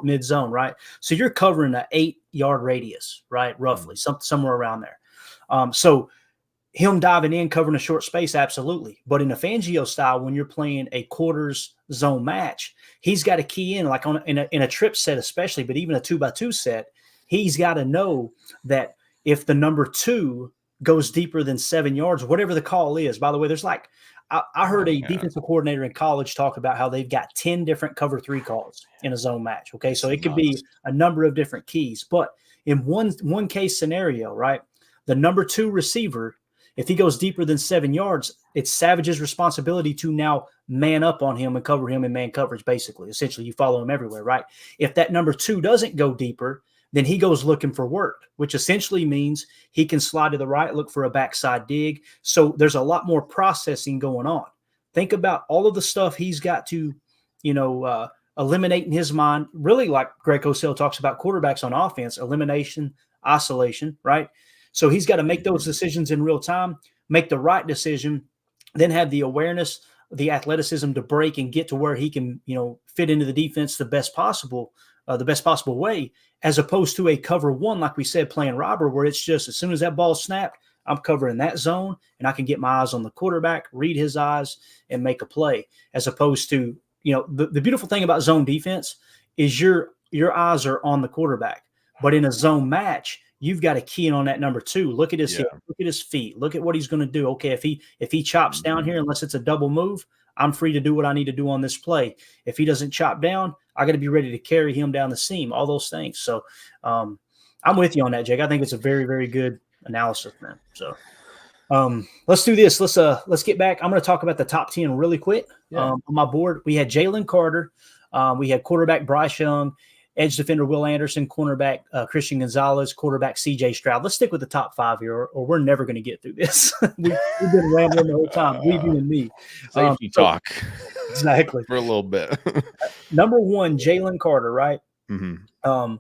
mid zone, right? So you're covering an 8-yard radius, right? Roughly, somewhere around there. So him diving in, covering a short space, absolutely. But in a Fangio style, when you're playing a quarters zone match, he's got to key in, like in a trip set especially, but even a 2x2 set, he's got to know that if the number 2 goes deeper than 7 yards, whatever the call is. By the way, there's I heard a defensive coordinator in college talk about how they've got 10 different cover 3 calls in a zone match. Okay. So it could be a number of different keys, but in one case scenario, right, the number 2 receiver If he goes deeper than 7 yards, it's Savage's responsibility to now man up on him and cover him in man coverage, basically. Essentially, you follow him everywhere, right? If that number 2 doesn't go deeper, then he goes looking for work, which essentially means he can slide to the right, look for a backside dig. So there's a lot more processing going on. Think about all of the stuff he's got to, eliminate in his mind, really like Greg Cosell talks about quarterbacks on offense, elimination, isolation, right? So he's got to make those decisions in real time, make the right decision, then have the awareness, the athleticism to break and get to where he can, fit into the defense the best possible way, as opposed to a cover one, like we said, playing robber, where it's just as soon as that ball's snapped, I'm covering that zone and I can get my eyes on the quarterback, read his eyes, and make a play, as opposed to, the beautiful thing about zone defense is your eyes are on the quarterback. But in a zone match, you've got to key in on that number 2. Look at his hip, look at his feet, look at what he's going to do. Okay, if he chops down here, unless it's a double move, I'm free to do what I need to do on this play. If he doesn't chop down, I got to be ready to carry him down the seam, all those things. So I'm with you on that, Jake. I think it's a very, very good analysis, man. So let's do this. Let's get back. I'm going to talk about the top 10 really quick. On my board, we had Jalen Carter. We had quarterback Bryce Young, edge defender Will Anderson, cornerback Christian Gonzalez, quarterback CJ Stroud. Let's stick with the top 5 here, or we're never going to get through this. We've been rambling the whole time, you and me. Safety talk. Exactly. For a little bit. Number 1, Jalen Carter, right? Mm-hmm.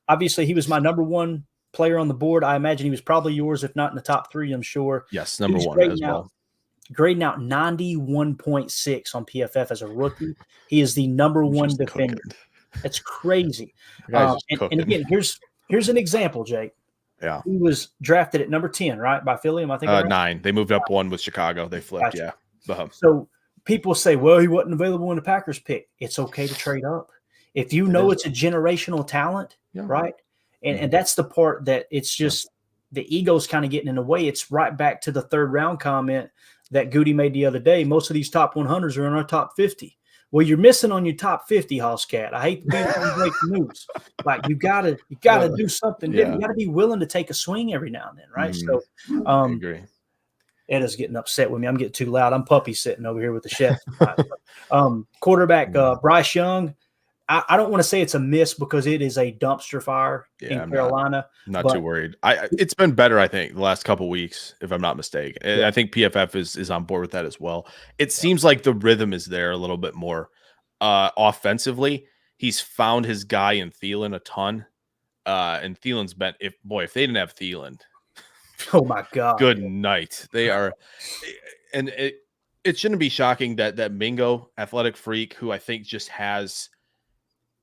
Obviously, he was my number 1 player on the board. I imagine he was probably yours, if not in the top 3, I'm sure. Yes, number 1 as well. Grading out 91.6 on PFF as a rookie. He is the number 1 defender. Cooking. That's crazy. And again, here's an example, Jake. Yeah. He was drafted at number 10, right? By Philly, am I thinking right? 9. They moved up 1 with Chicago. They flipped, gotcha. Yeah. So people say, well, he wasn't available when the Packers pick. It's okay to trade up. If you know it's a generational talent, right? And that's the part that it's just the ego's kind of getting in the way. It's right back to the 3rd round comment that Goody made the other day. Most of these top 100s are in our top 50. Well, you're missing on your top 50, Hosscat. I hate to be the break news. Like you gotta do something different. You gotta be willing to take a swing every now and then, right? So I agree. Ed is getting upset with me. I'm getting too loud. I'm puppy sitting over here with the chef. Quarterback Bryce Young. I don't want to say it's a miss because it is a dumpster fire in Carolina. Not too worried. It's been better, I think, the last couple of weeks, if I'm not mistaken. And I think PFF is on board with that as well. It seems like the rhythm is there a little bit more. Offensively, he's found his guy in Thielen a ton. And Thielen's been if they didn't have Thielen, oh my God, good night. They are, and it shouldn't be shocking that Mingo, athletic freak, who I think just has.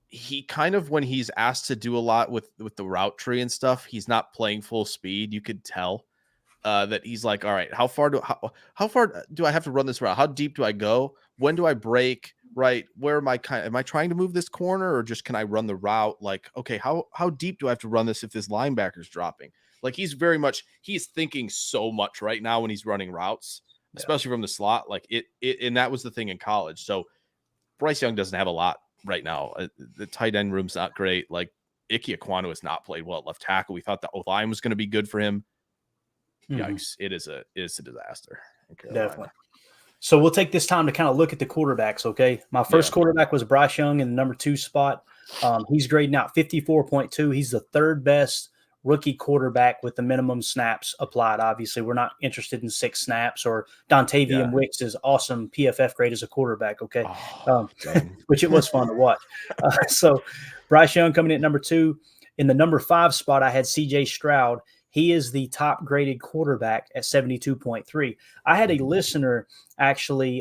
He kind of, when he's asked to do a lot with the route tree and stuff, he's not playing full speed. You could tell that he's like, all right, how far do I have to run this route? How deep do I go? When do I break? Right? Where am I trying to move this corner, or just can I run the route? Like, okay, how deep do I have to run this if this linebacker's dropping? Like he's thinking so much right now when he's running routes, especially from the slot. Like and that was the thing in college. So Bryce Young doesn't have a lot right now. The tight end room's not great. Like Ike Ekwonu has not played well at left tackle. We thought the O-line was going to be good for him. Yikes. It is a disaster. Definitely. So we'll take this time to kind of look at the quarterbacks. Okay. My first quarterback was Bryce Young in the number 2 spot. He's grading out 54.2. He's the 3rd best rookie quarterback with the minimum snaps applied. Obviously, we're not interested in 6 snaps or Dontavian Wicks' awesome PFF grade as a quarterback. Okay. Which it was fun to watch. So Bryce Young coming in at number 2. In the number 5 spot, I had CJ Stroud. He is the top graded quarterback at 72.3. I had a listener actually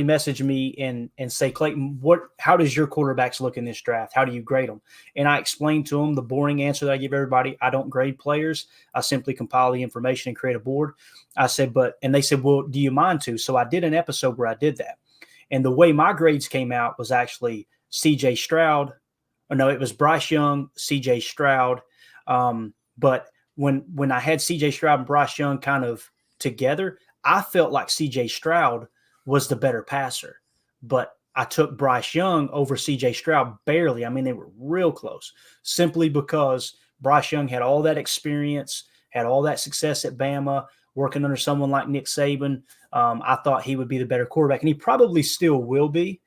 message me and say, Clayton, how does your quarterbacks look in this draft? How do you grade them? And I explained to him the boring answer that I give everybody. I don't grade players. I simply compile the information and create a board. I said, and they said, well, do you mind to? So I did an episode where I did that. And the way my grades came out was actually CJ Stroud. Or no, it was Bryce Young, CJ Stroud. But when I had CJ Stroud and Bryce Young kind of together, I felt like CJ Stroud was the better passer, but I took Bryce Young over CJ Stroud barely. I mean, they were real close simply because Bryce Young had all that experience, had all that success at Bama, working under someone like Nick Saban. I thought he would be the better quarterback, and he probably still will be.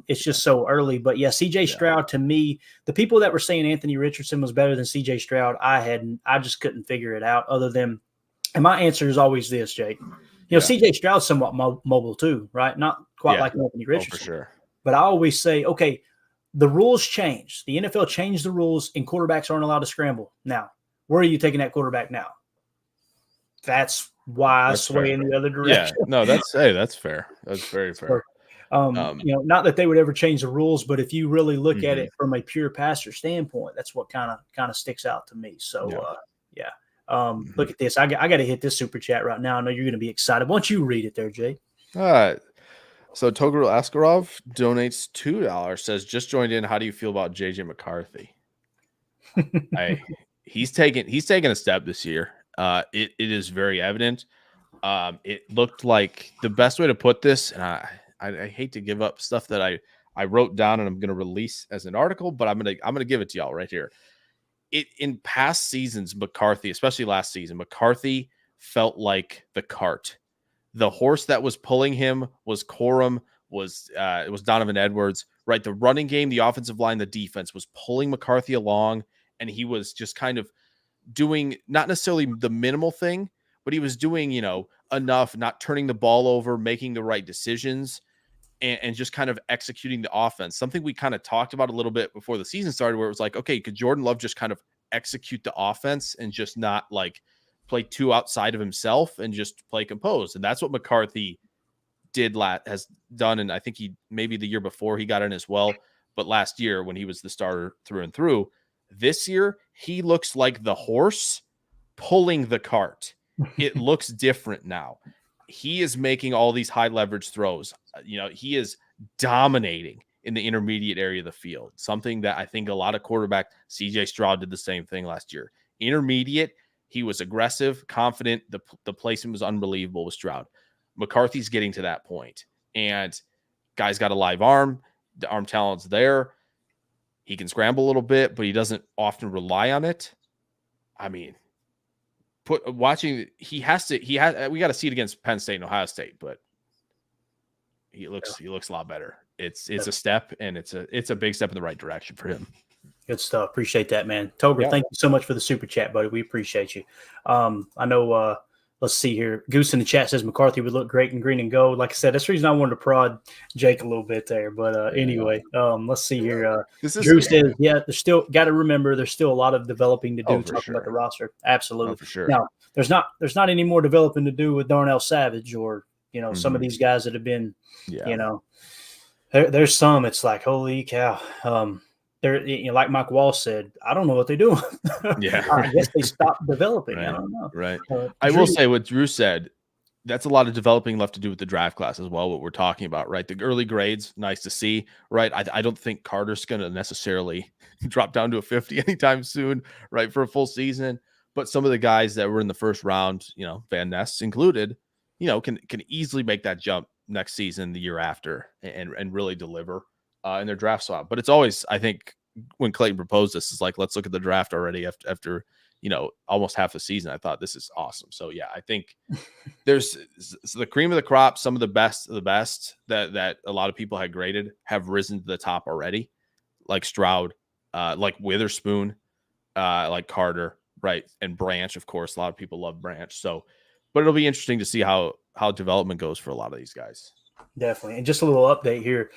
It's just so early. But yeah, CJ Stroud, to me, the people that were saying Anthony Richardson was better than CJ Stroud, I just couldn't figure it out other than, and my answer is always this, Jake. CJ Stroud's somewhat mobile too, right? Not quite like Anthony Richardson. For sure. But I always say, okay, the rules changed. The NFL changed the rules, and quarterbacks aren't allowed to scramble. Now, where are you taking that quarterback now? That's why I sway fair. In the other direction. Yeah, no, that's fair. That's very fair. Not that they would ever change the rules, but if you really look at it from a pure passer standpoint, that's what kind of sticks out to me. So, look at this. I got to hit this super chat right now. I know you're going to be excited. Why don't you read it there, Jay? All right. So Togru Askarov donates $2. Says, just joined in. How do you feel about JJ McCarthy? He's taken a step this year. It is very evident. It looked like the best way to put this, and I hate to give up stuff that I wrote down and I'm going to release as an article, but I'm going to give it to y'all right here. In past seasons, McCarthy, especially last season, McCarthy felt like the cart. The horse that was pulling him was Corum, it was Donovan Edwards, right? The running game, the offensive line, the defense was pulling McCarthy along, and he was just kind of doing not necessarily the minimal thing, but he was doing, enough, not turning the ball over, making the right decisions, and just kind of executing the offense. Something we kind of talked about a little bit before the season started, where it was like, okay, could Jordan Love just kind of execute the offense and just not like play too outside of himself and just play composed? And that's what McCarthy has done. And I think maybe the year before he got in as well, but last year when he was the starter through and through. This year, he looks like the horse pulling the cart. It looks different now. He is making all these high leverage throws. He is dominating in the intermediate area of the field, something that I think a lot of quarterback, CJ Stroud did the same thing last year. Intermediate, he was aggressive, confident. The placement was unbelievable with Stroud. McCarthy's getting to that point, and guy's got a live arm. The arm talent's there. He can scramble a little bit, but he doesn't often rely on it. I mean, we got to see it against Penn State and Ohio State, but he looks a lot better. It's a step, and it's a big step in the right direction for him. Good stuff. Appreciate that, man. Toger, thank you so much for the super chat, buddy. We appreciate you. I know, let's see here. Goose in the chat says McCarthy would look great in green and gold. Like I said, that's the reason I wanted to prod Jake a little bit there. But anyway, let's see here. Drew says, there's still got to remember there's still a lot of developing to do talking about the roster. Absolutely. For sure. Now, there's not any more developing to do with Darnell Savage or, some of these guys that have been, there's some, it's like, holy cow. They're like Mike Walsh said, I don't know what they're doing. Yeah. I guess they stopped developing. Right. I don't know. Right. I will say what Drew said, that's a lot of developing left to do with the draft class as well, what we're talking about, right? The early grades, nice to see, right? I don't think Carter's going to necessarily drop down to a 50 anytime soon, right, for a full season. But some of the guys that were in the first round, Van Ness included, can easily make that jump next season, the year after, and really deliver in their draft slot. But it's always, I think, when Clayton proposed this, is like, let's look at the draft already after almost half the season. I thought this is awesome. So yeah, I think there's the cream of the crop. Some of the best that a lot of people had graded have risen to the top already, like Stroud, like Witherspoon, like Carter, right, and Branch. Of course, a lot of people love Branch. So, but it'll be interesting to see how development goes for a lot of these guys. Definitely. And just a little update here.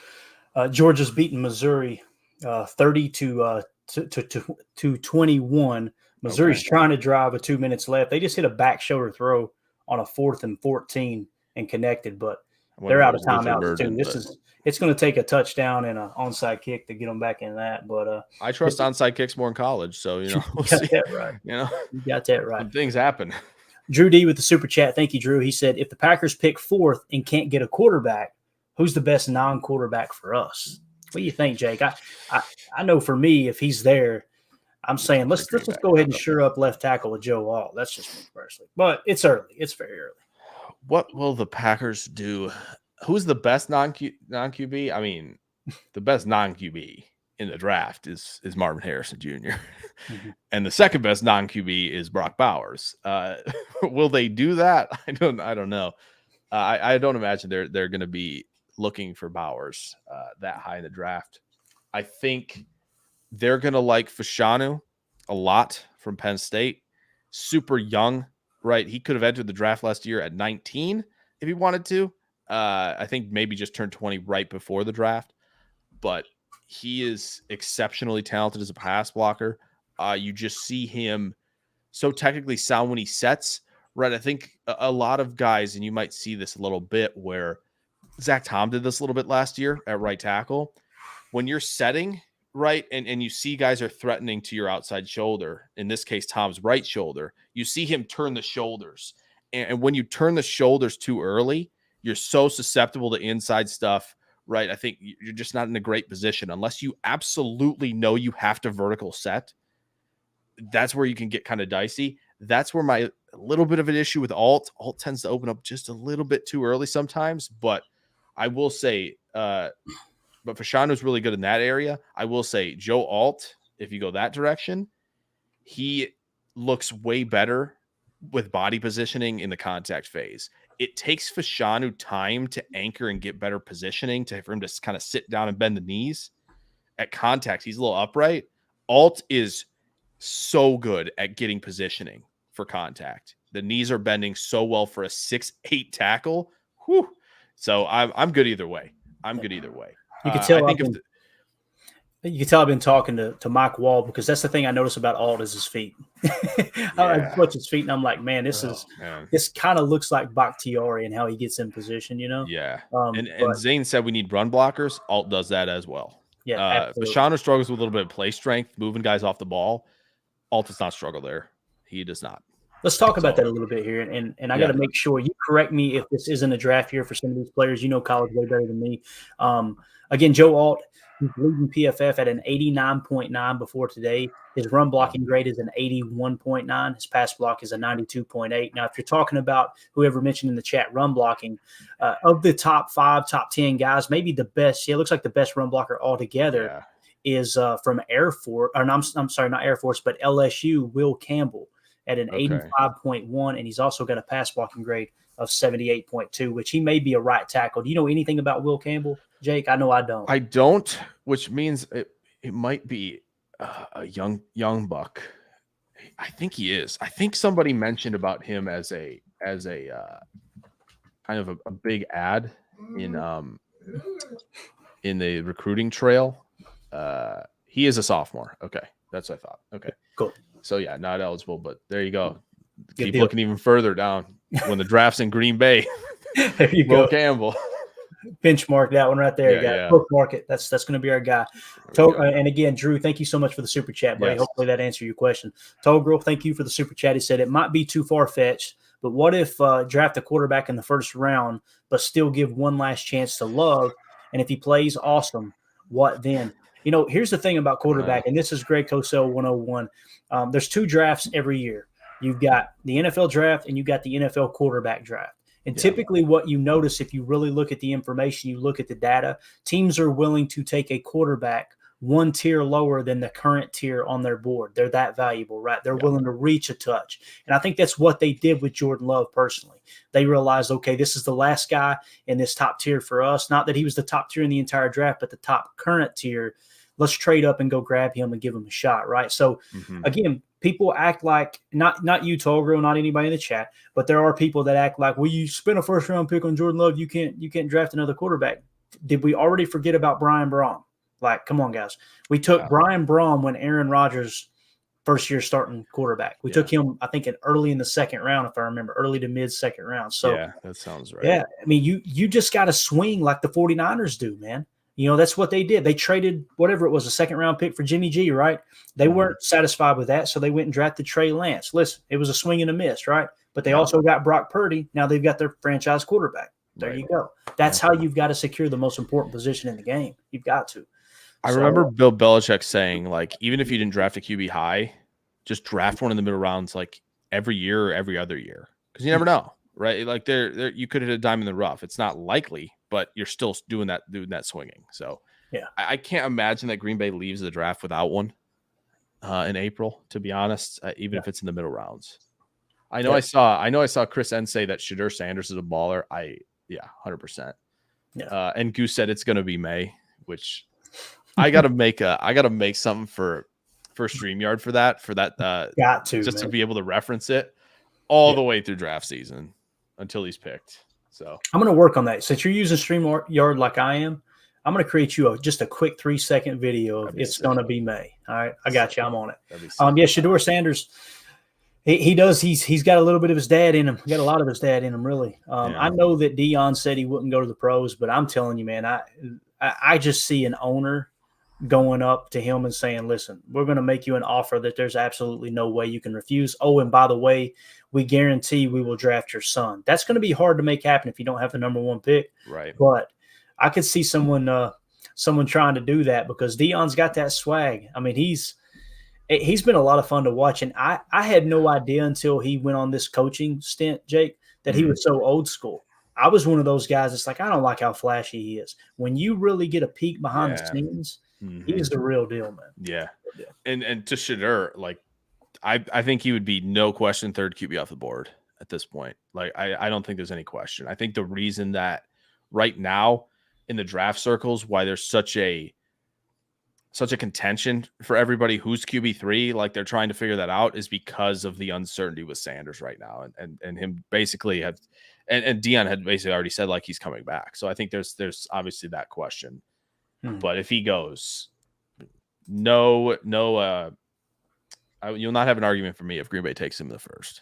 Georgia's beaten Missouri 30 to 21. Missouri's trying to drive with 2 minutes left. They just hit a back shoulder throw on a 4th and 14 and connected, but they're out of timeouts too. It's going to take a touchdown and an onside kick to get them back in that. But I trust onside kicks more in college, so we'll see. That right. You got that right. Things happen. Drew D with the super chat. Thank you, Drew. He said, if the Packers pick 4th and can't get a quarterback, who's the best non-quarterback for us? What do you think, Jake? I know for me, if he's there, I'm saying let's just go ahead and sure up left tackle with Joe Alt. That's just me personally. But it's early. It's very early. What will the Packers do? Who's the best non-QB? I mean, the best non-QB. in the draft is Marvin Harrison Jr. Mhm. And the second best non-QB is Brock Bowers. Will they do that? I don't know. I don't imagine they're going to be looking for Bowers that high in the draft. I think they're going to like Fashanu a lot from Penn State. Super young, right? He could have entered the draft last year at 19 if he wanted to. I think maybe just turned 20 right before the draft. But he is exceptionally talented as a pass blocker. You just see him so technically sound when he sets, right? I think a lot of guys, and you might see this a little bit where Zach Tom did this a little bit last year at right tackle. When you're setting, right, and you see guys are threatening to your outside shoulder, in this case, Tom's right shoulder, you see him turn the shoulders. And when you turn the shoulders too early, you're so susceptible to inside stuff, right? I think you're just not in a great position unless you absolutely know you have to vertical set. That's where you can get kind of dicey. That's where my little bit of an issue with Alt tends to open up just a little bit too early sometimes. But I will say, but Fashanu's really good in that area. I will say Joe Alt, if you go that direction, he looks way better with body positioning in the contact phase. It takes Fashanu time to anchor and get better positioning for him to kind of sit down and bend the knees. At contact, he's a little upright. Alt is so good at getting positioning for contact. The knees are bending so well for a 6'8" tackle. Whew. So I'm good either way. I'm good either way. You can tell. I think you can tell I've been talking to Mike Wall, because that's the thing I notice about Alt is his feet. I watch his feet and I'm like, man, this kind of looks like Bakhtiari and how he gets in position, you know? Yeah. And Zane said we need run blockers. Alt does that as well. Yeah. Fashanu struggles with a little bit of play strength, moving guys off the ball. Alt does not struggle there. He does not. Let's talk about that a little bit here. And I got to make sure you correct me if this isn't a draft year for some of these players. You know college way better than me. Again, Joe Alt, he's leading PFF at an 89.9 before today. His run blocking grade is an 81.9. His pass block is a 92.8. Now, if you're talking about whoever mentioned in the chat run blocking, of the top 5, top 10 guys, maybe the best, it looks like the best run blocker altogether is from Air Force, or I'm sorry, not Air Force, but LSU, Will Campbell at an 85.1, and he's also got a pass blocking grade of 78.2, which he may be a right tackle. Do you know anything about Will Campbell, Jake? I know I don't. I don't, which means it might be a young buck. I think he is. I think somebody mentioned about him as a kind of a big ad in the recruiting trail. He is a sophomore. Okay, that's what I thought. Okay, cool. So yeah, not eligible, but there you go. Keep looking even further down when the draft's in Green Bay. There you Will go. Campbell. Benchmark that one right there, guys. Yeah. Bookmark it. That's going to be our guy. And again, Drew, thank you so much for the super chat, buddy. Yes. Hopefully that answered your question. Togrel, thank you for the super chat. He said it might be too far fetched, but what if draft a quarterback in the first round, but still give one last chance to Love, and if he plays awesome, what then? You know, here's the thing about quarterback, and this is Greg Cosell 101. There's 2 drafts every year. You've got the NFL draft and you've got the NFL quarterback draft. And typically what you notice, if you really look at the information, you look at the data, teams are willing to take a quarterback one tier lower than the current tier on their board. They're that valuable, right? They're willing to reach a touch. And I think that's what they did with Jordan Love personally. They realized, okay, this is the last guy in this top tier for us. Not that he was the top tier in the entire draft, but the top current tier. Let's trade up and go grab him and give him a shot, right? So, again, people act like, not you, Togro, not anybody in the chat, but there are people that act like, well, you spent a first-round pick on Jordan Love, you can't draft another quarterback. Did we already forget about Brian Braun? Like, come on, guys. We took Brian Braun when Aaron Rodgers first year starting quarterback. We took him, I think, early in the second round, if I remember, early to mid-second round. So, yeah, that sounds right. Yeah, I mean, you just got to swing like the 49ers do, man. You know, that's what they did. They traded whatever it was, a second-round pick for Jimmy G, right? They weren't satisfied with that, so they went and drafted Trey Lance. Listen, it was a swing and a miss, right? But they also got Brock Purdy. Now they've got their franchise quarterback. There you go. That's how you've got to secure the most important position in the game. You've got to. I remember Bill Belichick saying, like, even if you didn't draft a QB high, just draft one in the middle rounds, like, every year or every other year. Because you never know, right? Like, there you could hit a dime in the rough. It's not likely, but you're still doing that swinging. So Yeah. I can't imagine that Green Bay leaves the draft without one in April, to be honest, even if it's in the middle rounds. I know I saw Chris N say that Shadur Sanders is a baller. 100%. Yeah. And Goose said it's going to be May, which I got to make something for StreamYard for that Got to, just man. to be able to reference it all the way through draft season until he's picked. So I'm going to work on that. Since you're using StreamYard like I am, I'm going to create you just a quick 3-second video of it's going to be May. All right. I got you. I'm on it. Shadur Sanders, he does. He's got a little bit of his dad in him. Got a lot of his dad in him, really. I know that Deion said he wouldn't go to the pros, but I'm telling you, man, I just see an owner going up to him and saying, listen, we're going to make you an offer that there's absolutely no way you can refuse. Oh, and by the way, we guarantee we will draft your son. That's going to be hard to make happen if you don't have the number 1 pick. Right. But I could see someone trying to do that because Deion's got that swag. I mean, he's been a lot of fun to watch. And I had no idea until he went on this coaching stint, Jake, that he was so old school. I was one of those guys that's like, I don't like how flashy he is. When you really get a peek behind the scenes, he's the real deal, man. Yeah. And to Shadur, like, I think he would be no question third QB off the board at this point. Like, I don't think there's any question. I think the reason that right now in the draft circles, why there's such a contention for everybody who's QB3, like they're trying to figure that out, is because of the uncertainty with Sanders right now, and him basically and Deion had basically already said like he's coming back. So I think there's obviously that question. But if he goes, you'll not have an argument for me if Green Bay takes him in the first.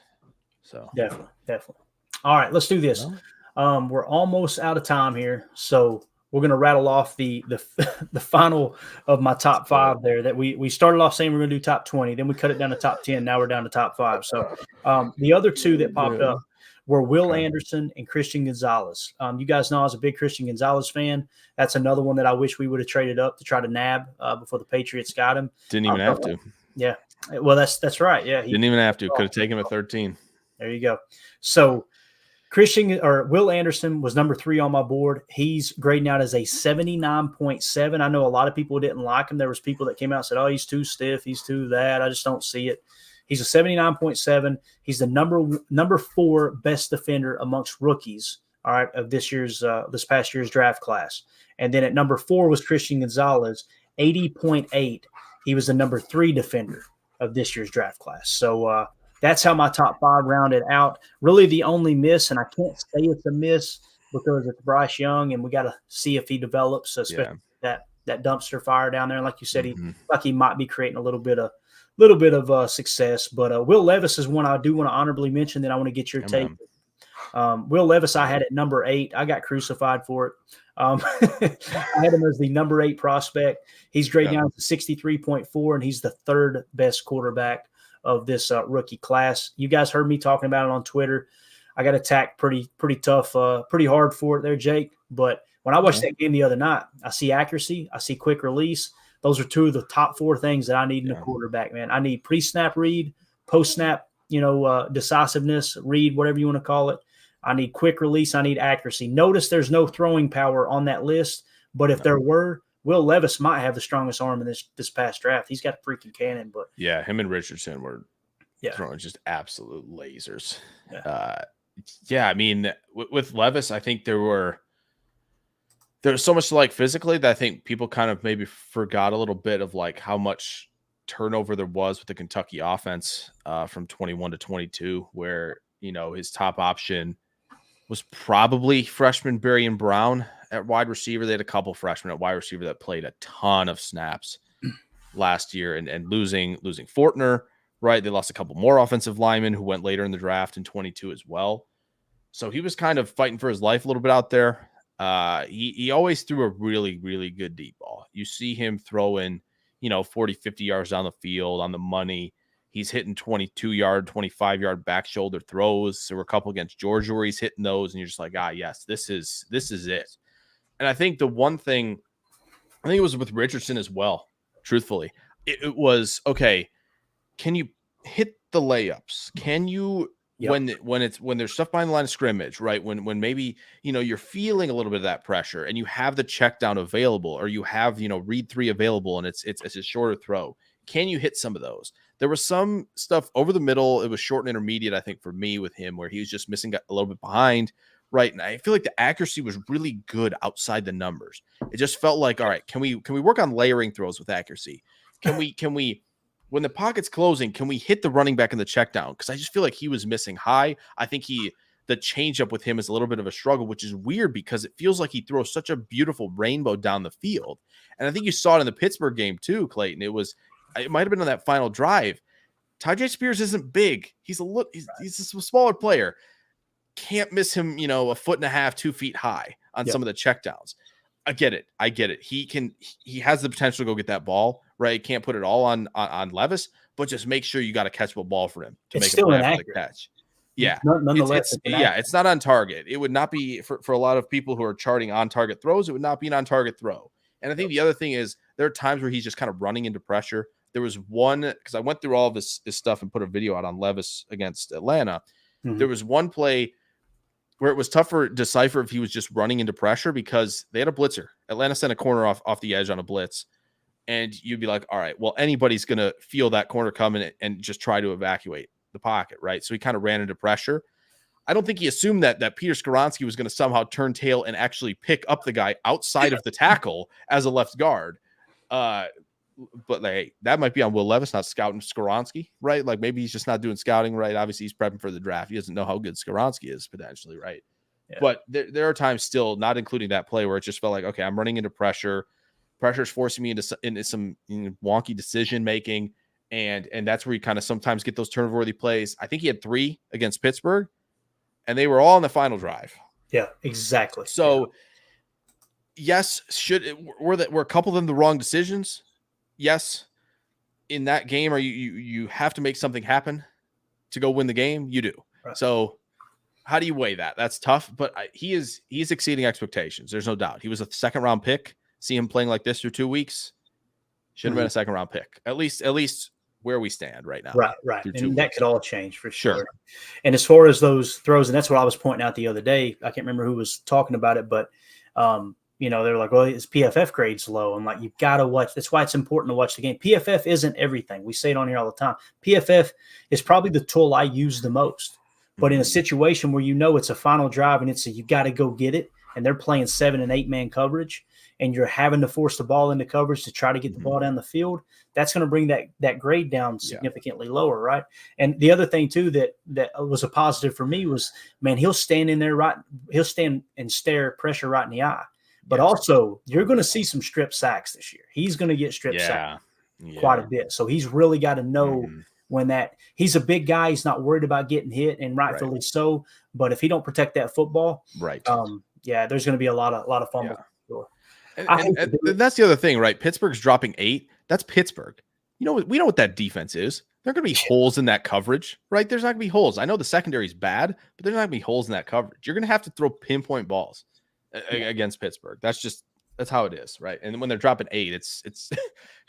So definitely. All right, let's do this. We're almost out of time here, so we're going to rattle off the final of my top 5 there. That we started off saying we're going to do top 20, then we cut it down to top 10. Now we're down to top 5. So the other 2 that popped up were Will Anderson and Christian Gonzalez. You guys know I was a big Christian Gonzalez fan. That's another one that I wish we would have traded up to try to nab before the Patriots got him. Didn't even have to. Yeah. Well, that's right. Yeah. Didn't even have to. Could have taken him at 13. There you go. So Will Anderson was number 3 on my board. He's grading out as a 79.7. I know a lot of people didn't like him. There was people that came out and said, oh, he's too stiff. He's too that. I just don't see it. He's a 79.7. He's the number 4 best defender amongst rookies, all right, of this past year's draft class. And then at number 4 was Christian Gonzalez, 80.8. He was the number 3 defender of this year's draft class. So that's how my top 5 rounded out. Really the only miss, and I can't say it's a miss because it's Bryce Young, and we got to see if he develops, especially that dumpster fire down there. And like you said, he might be creating a little bit of success. But Will Levis is one I do want to honorably mention that I want to get your take. Will Levis, I had at number 8. I got crucified for it. I had him as the number 8 prospect. He's grading down to 63.4, and he's the 3rd best quarterback of this rookie class. You guys heard me talking about it on Twitter. I got attacked pretty tough, pretty hard for it there, Jake. But when I watched that game the other night, I see accuracy, I see quick release. Those are 2 of the top 4 things that I need in a quarterback, man. I need pre-snap read, post-snap, decisiveness, read, whatever you want to call it. I need quick release. I need accuracy. Notice there's no throwing power on that list, but if there were, Will Levis might have the strongest arm in this past draft. He's got a freaking cannon. But yeah, him and Richardson were throwing just absolute lasers. I mean, with Levis, I think there's so much to like physically that I think people kind of maybe forgot a little bit of like how much turnover there was with the Kentucky offense from 21 to 22, where, his top option was probably freshman Barian Brown at wide receiver. They had a couple freshmen at wide receiver that played a ton of snaps last year, and losing Fortner, right? They lost a couple more offensive linemen who went later in the draft in 22 as well. So he was kind of fighting for his life a little bit out there. He always threw a really, really good deep ball. You see him throwing, 40, 50 yards down the field on the money. He's hitting 22-yard, 25-yard back shoulder throws. There were a couple against Georgia where he's hitting those, and you're just like, yes, this is it. And I think the one thing, I think it was with Richardson as well, truthfully. It was, okay, can you hit the layups? Can you Yep. when there's stuff behind the line of scrimmage, right? When maybe, you're feeling a little bit of that pressure and you have the check down available, or you have, read 3 available, and it's a shorter throw. Can you hit some of those? There was some stuff over the middle. It was short and intermediate, I think, for me with him, where he was just missing, got a little bit behind. Right. And I feel like the accuracy was really good outside the numbers. It just felt like, all right, can we work on layering throws with accuracy? Can we, when the pocket's closing, can we hit the running back in the check down? Because I just feel like he was missing high. I think the changeup with him is a little bit of a struggle, which is weird because it feels like he throws such a beautiful rainbow down the field. And I think you saw it in the Pittsburgh game too, Clayton. It might have been on that final drive. Tyjae Spears isn't big. He's a smaller player. Can't miss him, 1.5 feet, 2 feet high on some of the checkdowns. I get it. He has the potential to go get that ball, right? Can't put it all on Levis, but just make sure you got a catchable ball for him to make a play after the catch. Yeah. Nonetheless, it's not on target. It would not be for a lot of people who are charting on target throws. It would not be an on target throw. And I think the other thing is there are times where he's just kind of running into pressure. There was one, because I went through all of his stuff and put a video out on Levis against Atlanta. Mm-hmm. There was one play where it was tough to decipher if he was just running into pressure because they had a blitzer. Atlanta sent a corner off the edge on a blitz. And you'd be like, all right, well, anybody's going to feel that corner coming and just try to evacuate the pocket, right? So he kind of ran into pressure. I don't think he assumed that Peter Skoronski was going to somehow turn tail and actually pick up the guy outside of the tackle as a left guard. But that might be on Will Levis, not scouting Skoronski, right? Like maybe he's just not doing scouting right. Obviously, he's prepping for the draft. He doesn't know how good Skoronski is potentially, right? Yeah. But there are times still, not including that play, where it just felt like, okay, I'm running into pressure. Pressure is forcing me into some wonky decision making, and that's where you kind of sometimes get those turnover-worthy plays. I think he had 3 against Pittsburgh, and they were all on the final drive. Yeah, exactly. So, yes, were a couple of them the wrong decisions? Yes, in that game, you have to make something happen to go win the game. You do. Right. So how do you weigh that? That's tough, but he's exceeding expectations. There's no doubt. He was a 2nd-round pick. See him playing like this through 2 weeks. Should have been a 2nd-round pick. At least where we stand right now. Right. And that could all change for sure. And as far as those throws, and that's what I was pointing out the other day. I can't remember who was talking about it, but they're like, well, his PFF grade's low. I'm like, you've got to watch. That's why it's important to watch the game. PFF isn't everything. We say it on here all the time. PFF is probably the tool I use the most. But in a situation where it's a final drive and you got to go get it, and they're playing 7 and 8 man coverage, and you're having to force the ball into coverage to try to get the ball down the field, that's going to bring that grade down significantly lower, right? And the other thing too that was a positive for me was, man, he'll stand in there he'll stand and stare pressure right in the eye. But also, you're going to see some strip sacks this year. He's going to get strip sacked quite a bit. So he's really got to know when he's a big guy. He's not worried about getting hit, and rightfully so. But if he don't protect that football, there's going to be a lot of fumbles. Yeah. And that's the other thing, right? Pittsburgh's dropping 8. That's Pittsburgh. We know what that defense is. There are going to be holes in that coverage, right? There's not going to be holes. I know the secondary is bad, but there's not going to be holes in that coverage. You're going to have to throw pinpoint balls against Pittsburgh. That's how it is, right? And when they're dropping 8, it's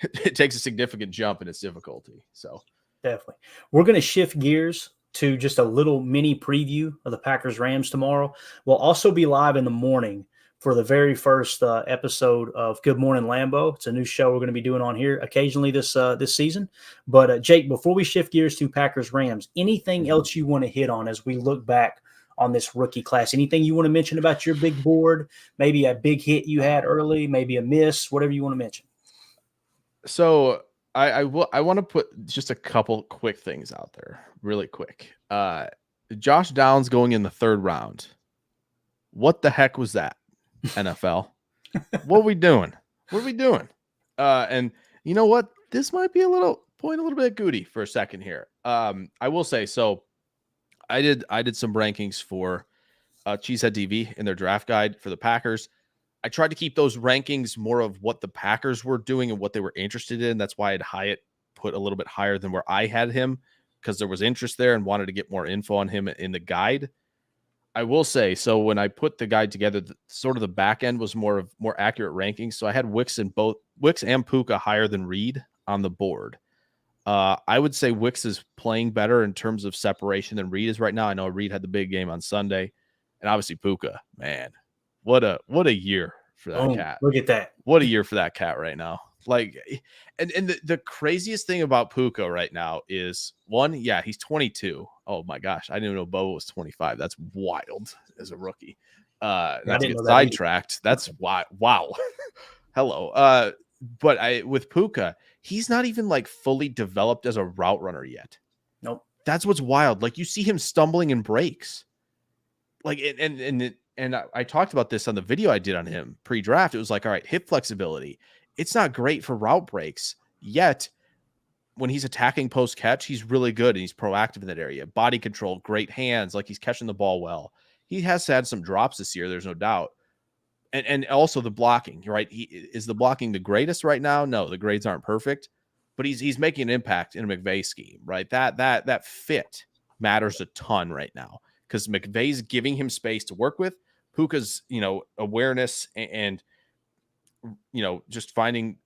it takes a significant jump in its difficulty. So definitely, we're going to shift gears to just a little mini preview of the Packers-Rams tomorrow. We'll also be live in the morning for the very first episode of Good Morning Lambeau. It's a new show we're going to be doing on here occasionally this season. But Jake, before we shift gears to Packers-Rams, anything else you want to hit on as we look back on this rookie class? Anything you want to mention about your big board? Maybe a big hit you had early, maybe a miss, whatever you want to mention. So I want to put just a couple quick things out there really quick. Josh Downs going in the 3rd round. What the heck was that, NFL? What are we doing? And you know what? This might be a little bit goody for a second here. I will say, so I did some rankings for Cheesehead TV in their draft guide for the Packers. I tried to keep those rankings more of what the Packers were doing and what they were interested in. That's why I had Hyatt put a little bit higher than where I had him, because there was interest there and wanted to get more info on him in the guide. I will say, so when I put the guide together, sort of the back end was more accurate rankings. So I had Wicks and Puka higher than Reed on the board. I would say Wicks is playing better in terms of separation than Reed is right now. I know Reed had the big game on Sunday, and obviously Puka, man, what a year for that cat. Look at that. What a year for that cat right now. Like, and the craziest thing about Puka right now is one, yeah, he's 22. Oh my gosh, I didn't know Bo was 25. That's wild as a rookie. Not to get sidetracked. That's why. Wow. Hello. But with Puka, he's not even like fully developed as a route runner yet. Nope. That's what's wild. Like you see him stumbling in breaks. Like and I talked about this on the video I did on him pre-draft. It was like, all right, hip flexibility. It's not great for route breaks, yet when he's attacking post catch, he's really good and he's proactive in that area. Body control, great hands, like he's catching the ball well. He has had some drops this year, there's no doubt. And also the blocking, right? Is the blocking the greatest right now? No, the grades aren't perfect, but he's making an impact in a McVay scheme, right? That fit matters a ton right now because McVay's giving him space to work with. Puka's, awareness and just finding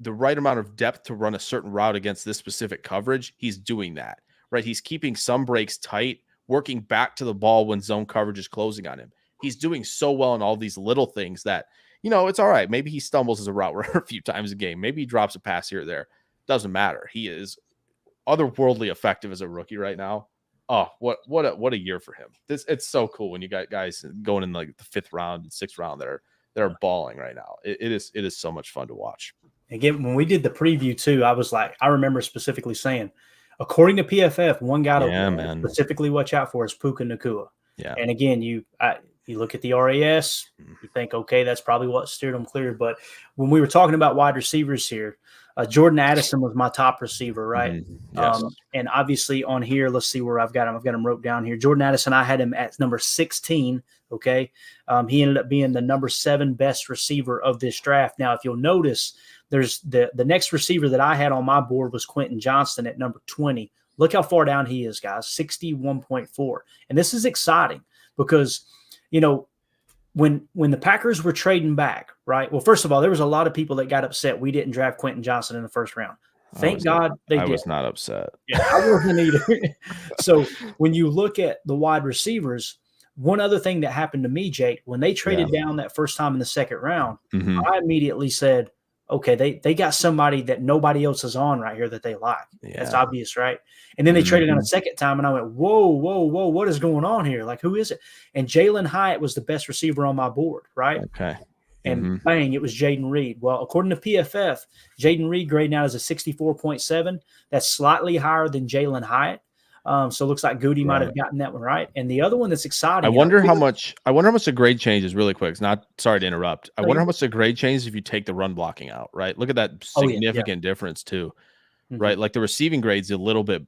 the right amount of depth to run a certain route against this specific coverage. He's doing that, right? He's keeping some breaks tight, working back to the ball when zone coverage is closing on him. He's doing so well in all these little things that, it's all right. Maybe he stumbles as a route runner a few times a game. Maybe he drops a pass here or there. Doesn't matter. He is otherworldly effective as a rookie right now. Oh, what a year for him. It's so cool when you got guys going in like the 5th round and 6th round that are balling right now. It is so much fun to watch. Again, when we did the preview too, I remember specifically saying, according to PFF, one guy to specifically watch out for is Puka Nacua. Yeah. And again, you look at the RAS, you think, okay, that's probably what steered them clear. But when we were talking about wide receivers here, Jordan Addison was my top receiver, right? Mm-hmm. Yes. And obviously on here, let's see where I've got him. I've got him wrote down here. Jordan Addison, I had him at number 16. Okay. He ended up being the number 7 best receiver of this draft. Now, if you'll notice, there's the next receiver that I had on my board was Quentin Johnston at number 20. Look how far down he is, guys, 61.4. And this is exciting because, when the Packers were trading back, right? Well, first of all, there was a lot of people that got upset we didn't draft Quentin Johnston in the 1st round. Thank God they did. I was not upset. Yeah, I wasn't either. So when you look at the wide receivers, one other thing that happened to me, Jake, when they traded down that first time in the 2nd round, I immediately said, okay, they got somebody that nobody else is on right here that they like. Yeah. That's obvious, right? And then they traded on a 2nd time, and I went, whoa, what is going on here? Like, who is it? And Jalen Hyatt was the best receiver on my board, right? Okay. And bang, it was Jaden Reed. Well, according to PFF, Jaden Reed grading out as a 64.7. That's slightly higher than Jalen Hyatt. So it looks like Goody might have gotten that one right. And the other one that's exciting. I wonder how much the grade changes really quick. It's not sorry to interrupt. I wonder how much the grade changes if you take the run blocking out, right? Look at that significant difference too. Right? Like the receiving grade's a little bit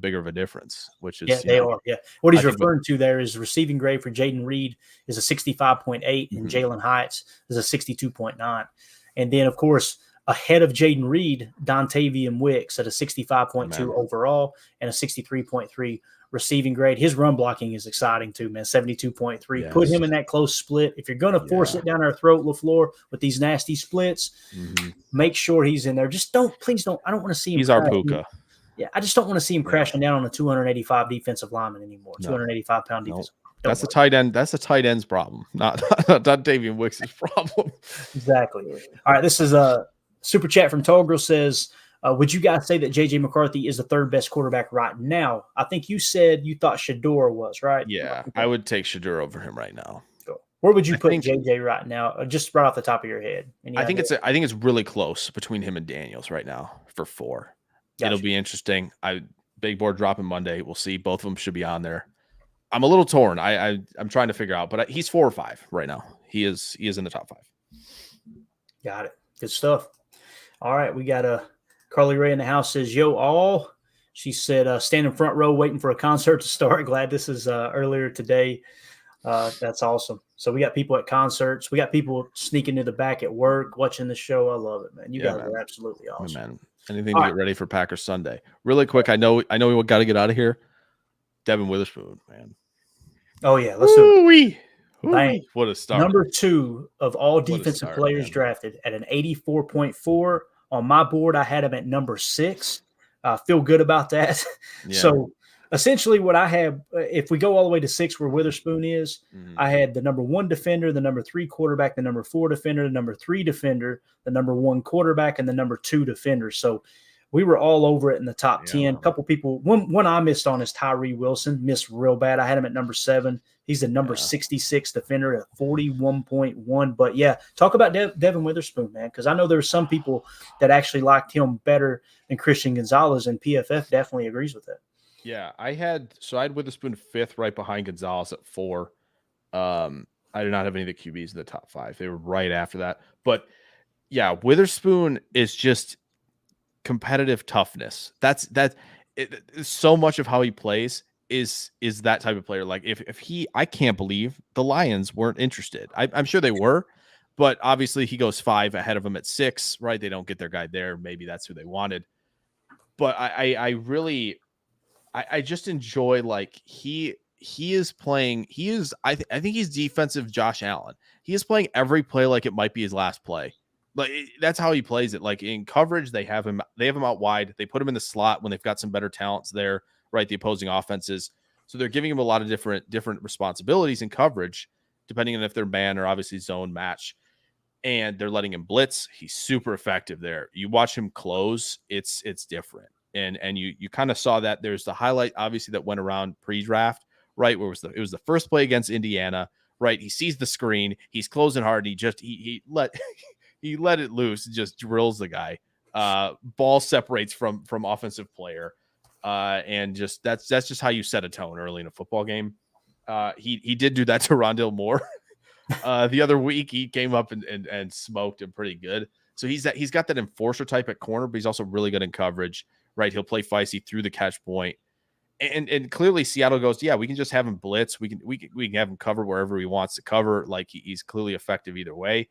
bigger of a difference, which is they are. Yeah. What he's referring to there is receiving grade for Jaden Reed is a 65.8 and Jalen Hyatt's is a 62.9. And then of course, ahead of Jaden Reed, Dontavian Wicks at a 65.2 overall and a 63.3 receiving grade. His run blocking is exciting too, man. 72.3. Yes. Put him in that close split. If you're going to force it down our throat, LaFleur, with these nasty splits, make sure he's in there. Please don't. I don't want to see him. He's our Puka. Yeah, I just don't want to see him crashing down on a 285 defensive lineman anymore. 285-pound defensive. That's the tight end. That's the tight end's problem, not Davian Wicks' problem. Exactly. All right, this is a super chat from Tallgirl says, would you guys say that J.J. McCarthy is the 3rd best quarterback right now? I think you said you thought Shedeur was, right? Yeah, I would take Shedeur over him right now. Cool. Where would you put J.J. right now? Just right off the top of your head. I think it's really close between him and Daniels right now for 4. Gotcha. It'll be interesting. Big board dropping Monday. We'll see. Both of them should be on there. I'm a little torn. I'm trying to figure out, but he's 4 or 5 right now. He is in the top 5. Got it. Good stuff. All right, we got Carly Ray in the house says, yo, all. She said, standing front row waiting for a concert to start. Glad this is earlier today. That's awesome. So we got people at concerts. We got people sneaking to the back at work, watching the show. I love it, man. You guys are absolutely awesome. Man. Anything to get ready for Packers Sunday. Really quick, I know we got to get out of here. Devin Witherspoon, man. Oh, yeah. Let's do it. What a start. Number 2 of all defensive players drafted at an 84.4 On my board, I had him at number 6. Feel good about that. Yeah. So essentially what I have, if we go all the way to 6 where Witherspoon is, I had the number 1 defender, the number 3 quarterback, the number 4 defender, the number 3 defender, the number 1 quarterback, and the number 2 defender. So we were all over it in the top 10. A couple people, one I missed on is Tyree Wilson, missed real bad. I had him at number 7. He's the number 66 defender at 41.1. But yeah, talk about Devin Witherspoon, man, because I know there's some people that actually liked him better than Christian Gonzalez, and PFF definitely agrees with that. Yeah, I had Witherspoon 5th, right behind Gonzalez at 4. I did not have any of the QBs in the top 5. They were right after that. But yeah, Witherspoon is just competitive toughness. That's so much of how he plays is that type of player. Like I can't believe the Lions weren't interested. I'm sure they were, but obviously he goes 5 ahead of them at 6, right? They don't get their guy there. Maybe that's who they wanted. But I just enjoy, like, he is playing. I think he's defensive Josh Allen. He is playing every play like it might be his last play. Like, that's how he plays it. Like, in coverage, they have him out wide. They put him in the slot when they've got some better talents there, right? The opposing offenses. So they're giving him a lot of different responsibilities in coverage, depending on if they're man or obviously zone match. And they're letting him blitz. He's super effective there. You watch him close, it's different. And you kind of saw that. There's the highlight, obviously, that went around pre-draft, right? Where it was the first play against Indiana, right? He sees the screen, he's closing hard, and he let he let it loose and just drills the guy. Ball separates from offensive player. And just that's just how you set a tone early in a football game. He did do that to Rondale Moore. The other week he came up and smoked him pretty good. So he's got that enforcer type at corner, but he's also really good in coverage, right? He'll play feisty through the catch point. And clearly Seattle goes, yeah, we can just have him blitz. We can have him cover wherever he wants to cover. Like, he's clearly effective either way.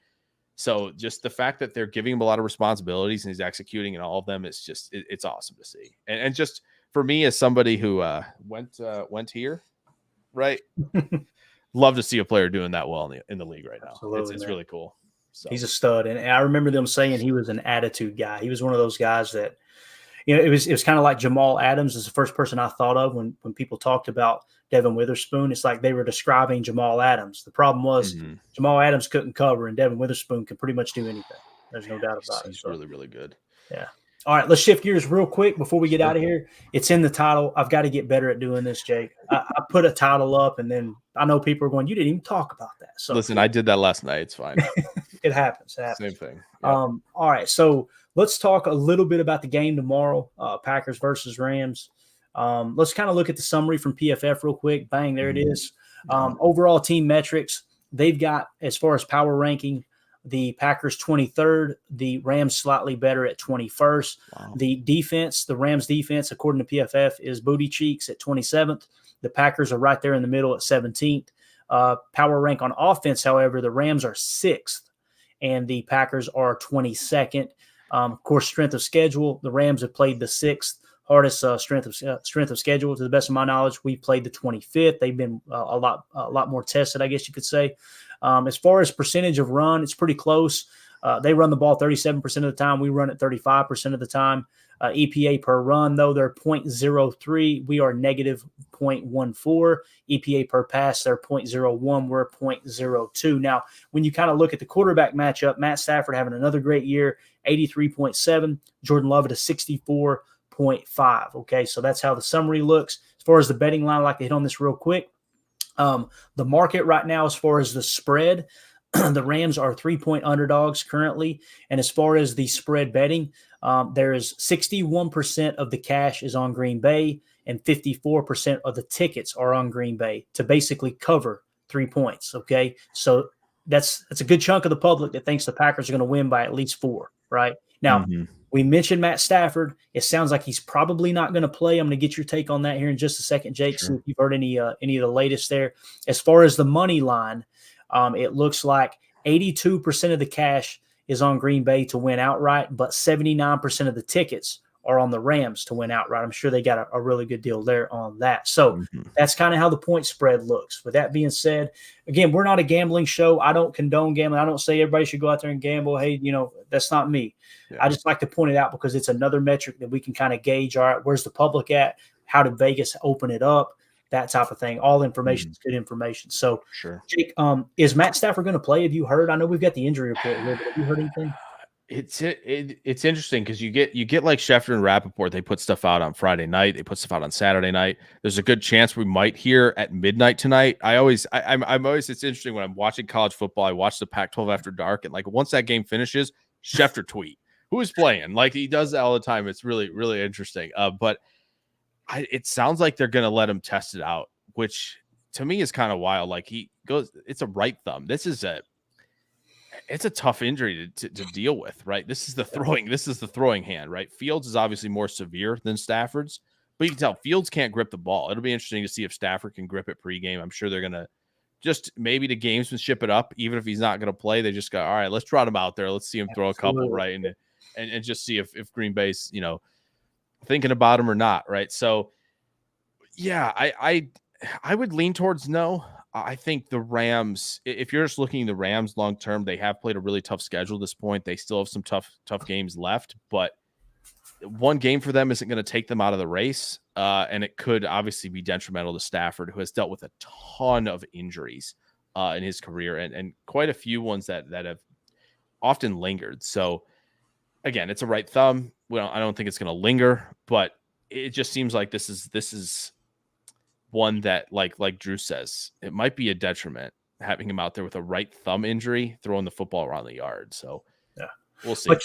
So just the fact that they're giving him a lot of responsibilities and he's executing in all of them, it's just it's awesome to see. And just for me, as somebody who went here, right, love to see a player doing that well in the league right now. Absolutely, it's really cool. So he's a stud, and I remember them saying he was an attitude guy. He was one of those guys that, you know, it was kind of like Jamal Adams is the first person I thought of when people talked about Devin Witherspoon. It's like they were describing Jamal Adams. The problem was Jamal Adams couldn't cover, and Devin Witherspoon can pretty much do anything. There's no doubt about it. He's really, really good. Yeah. All right, let's shift gears real quick before we get out of here. It's in the title. I've got to get better at doing this, Jake. I put a title up, and then I know people are going, you didn't even talk about that. So listen, I did that last night. It's fine. It happens. Same thing. Yep. All right, so let's talk a little bit about the game tomorrow, Packers versus Rams. Let's kind of look at the summary from PFF real quick. Bang, there it is. Overall team metrics, they've got, as far as power ranking, the Packers 23rd, the Rams slightly better at 21st. Wow. The defense, the Rams defense, according to PFF, is booty cheeks at 27th. The Packers are right there in the middle at 17th. Power rank on offense, however, the Rams are 6th and the Packers are 22nd. Of course, strength of schedule, the Rams have played the 6th hardest strength of schedule. To the best of my knowledge, we played the 25th. They've been a lot more tested, I guess you could say. As far as percentage of run, it's pretty close. They run the ball 37% of the time. We run it 35% of the time. EPA per run, though, they're 0.03. We are negative 0.14. EPA per pass, they're 0.01. We're 0.02. Now, when you kind of look at the quarterback matchup, Matt Stafford having another great year, 83.7. Jordan Love at a 64.5. Okay, so that's how the summary looks. As far as the betting line, I'd like to hit on this real quick. The market right now, as far as the spread, the Rams are 3-point underdogs currently. And as far as the spread betting, there is 61% of the cash is on Green Bay and 54% of the tickets are on Green Bay to basically cover 3 points. Okay. So that's a good chunk of the public that thinks the Packers are going to win by at least 4, right? Now, we mentioned Matt Stafford. It sounds like he's probably not going to play. I'm going to get your take on that here in just a second, Jake. Sure. See if you've heard any of the latest there. As far as the money line, it looks like 82% of the cash is on Green Bay to win outright, but 79% of the tickets are on the Rams to win outright. I'm sure they got a really good deal there on that. So Mm-hmm. that's kind of how the point spread looks. With that being said, again, we're not a gambling show. I don't condone gambling. I don't say everybody should go out there and gamble. Hey, that's not me. Yeah. I just like to point it out because it's another metric that we can kind of gauge. All right, where's the public at? How did Vegas open it up? That type of thing. All information is good information. So, Sure. Jake, is Matt Stafford going to play? Have you heard? I know we've got the injury report here, but have you heard anything? It's interesting because you get like Schefter and Rappaport. They put stuff out on Friday night. They put stuff out on Saturday night. There's a good chance we might hear at midnight tonight. I'm always it's interesting when I'm watching college football. I watch the Pac-12 after dark, and like once that game finishes, Schefter tweet who is playing. Like he does that all the time. It's really really interesting. But it sounds like they're going to let him test it out, which to me is kind of wild. Like he goes, it's a right thumb. It's a tough injury to deal with, right? This is the throwing hand, right? Fields is obviously more severe than Stafford's, but you can tell Fields can't grip the ball. It'll be interesting to see if Stafford can grip it pregame. I'm sure they're going to just maybe the gamesmanship it up, even if he's not going to play. They just go, all right, let's trot him out there. Let's see him throw a couple, right? And just see if Green Bay's, thinking about him or not, right? So, yeah, I would lean towards no. I think the Rams, if you're just looking at the Rams long term, they have played a really tough schedule at this point. They still have some tough games left, but one game for them isn't going to take them out of the race. And it could obviously be detrimental to Stafford, who has dealt with a ton of injuries in his career and quite a few ones that have often lingered. So, again, it's a right thumb. Well, I don't think it's going to linger, but it just seems like this is one that, like Drew says, it might be a detriment having him out there with a right thumb injury, throwing the football around the yard. So, yeah, we'll see.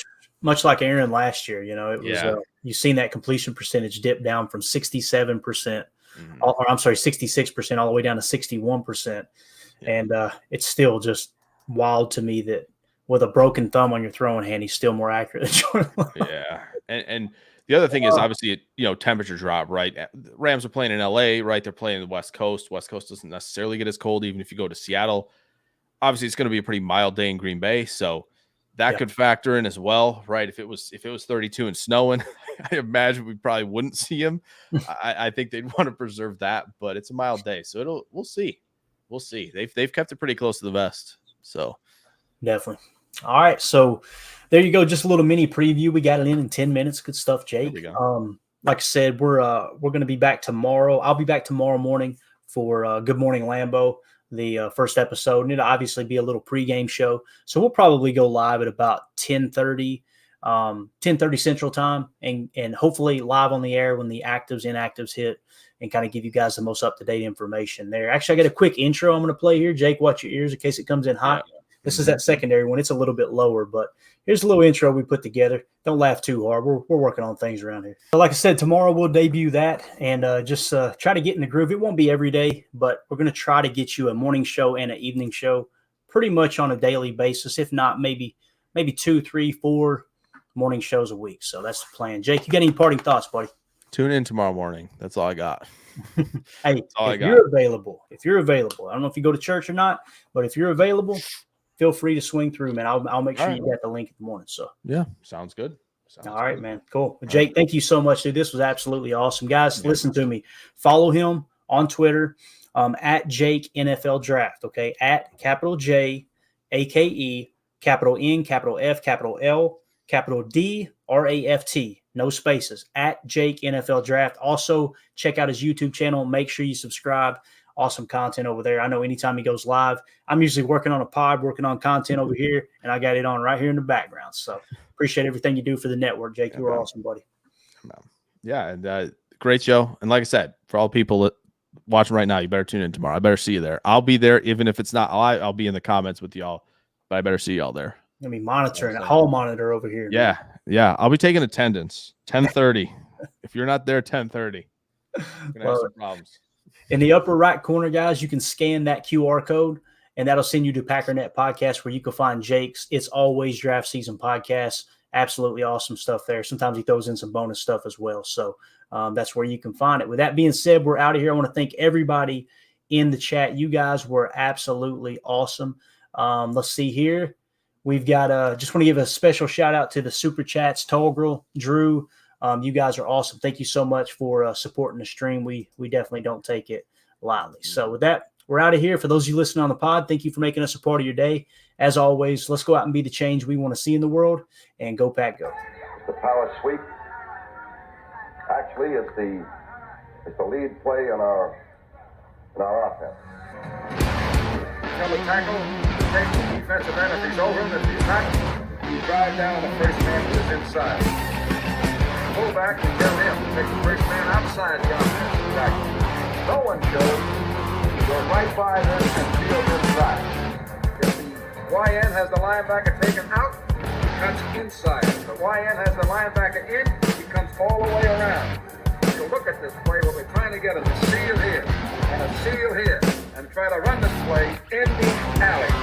Much like Aaron last year, it was you've seen that completion percentage dip down from 67%, or I'm sorry, 66% all the way down to 61%, and it's still just wild to me that with a broken thumb on your throwing hand, he's still more accurate than Jordan Love. Yeah. And the other thing is obviously, temperature drop, right? The Rams are playing in LA, right? They're playing the West Coast. West Coast doesn't necessarily get as cold, even if you go to Seattle. Obviously, it's going to be a pretty mild day in Green Bay. So that could factor in as well, right? If it was 32 and snowing, I imagine we probably wouldn't see him. I think they'd want to preserve that, but it's a mild day. So we'll see. We'll see. They've kept it pretty close to the vest. So definitely. All right, so there you go. Just a little mini preview. We got it in 10 minutes. Good stuff, Jake. There we go. Like I said, we're going to be back tomorrow. I'll be back tomorrow morning for Good Morning Lambeau, the first episode, and it'll obviously be a little pregame show. So we'll probably go live at about 10:30 Central Time, and hopefully live on the air when the actives, inactives hit, and kind of give you guys the most up-to-date information there. Actually, I got a quick intro I'm going to play here. Jake, watch your ears in case it comes in hot. Yeah. This is that secondary one. It's a little bit lower, but here's a little intro we put together. Don't laugh too hard. We're working on things around here. So like I said, tomorrow we'll debut that and just try to get in the groove. It won't be every day, but we're going to try to get you a morning show and an evening show pretty much on a daily basis. If not, maybe 2, 3, 4 morning shows a week. So that's the plan. Jake, you got any parting thoughts, buddy? Tune in tomorrow morning. That's all I got. Hey, if you're available, I don't know if you go to church or not, but if you're available, feel free to swing through, man. I'll make sure you got the link in the morning. So yeah, sounds good. All right, man. Cool. Well, Jake, thank you so much, dude. This was absolutely awesome. Guys, listen to me. Follow him on Twitter at Jake NFL Draft. Okay, at capital J AKE capital N capital F capital L capital D RAFT. No spaces. At Jake NFL Draft. Also, check out his YouTube channel. Make sure you subscribe. Awesome content over there. I know anytime he goes live, I'm usually working on a pod, working on content over here, and I got it on right here in the background. So appreciate everything you do for the network, Jake. You are awesome, buddy. Yeah, and great show. And like I said, for all people watching right now, you better tune in tomorrow. I better see you there. I'll be there, even if it's not live. I'll be in the comments with y'all, but I better see y'all there. I mean, monitoring a hall monitor over here. Yeah, man. Yeah. I'll be taking attendance. 10:30. If you're not there, 10:30. We're gonna have some problems. In the upper right corner, guys, you can scan that QR code, and that'll send you to Packernet Podcast, where you can find Jake's It's Always Draft Season podcast. Absolutely awesome stuff there. Sometimes he throws in some bonus stuff as well. So that's where you can find it. With that being said, we're out of here. I want to thank everybody in the chat. You guys were absolutely awesome. Let's see here. We've got just want to give a special shout out to the Super Chats, Tolgrel, Drew, You guys are awesome. Thank you so much for supporting the stream. We definitely don't take it lightly. So with that, we're out of here. For those of you listening on the pod, thank you for making us a part of your day. As always, let's go out and be the change we want to see in the world, and go Pack Go. The power sweep. Actually, it's the lead play in our offense. Tell the tackle, take the defensive end. If he's over him, if he's not, you drive down the first man who is inside. Pull back and tell him to take the first man outside the offensive tackle. No one shows. Go right by them and field inside. If the YN has the linebacker taken out, he cuts inside. If the YN has the linebacker in, he comes all the way around. So look at this play. What we're trying to get is a seal here and a seal here, and try to run this play in the alley.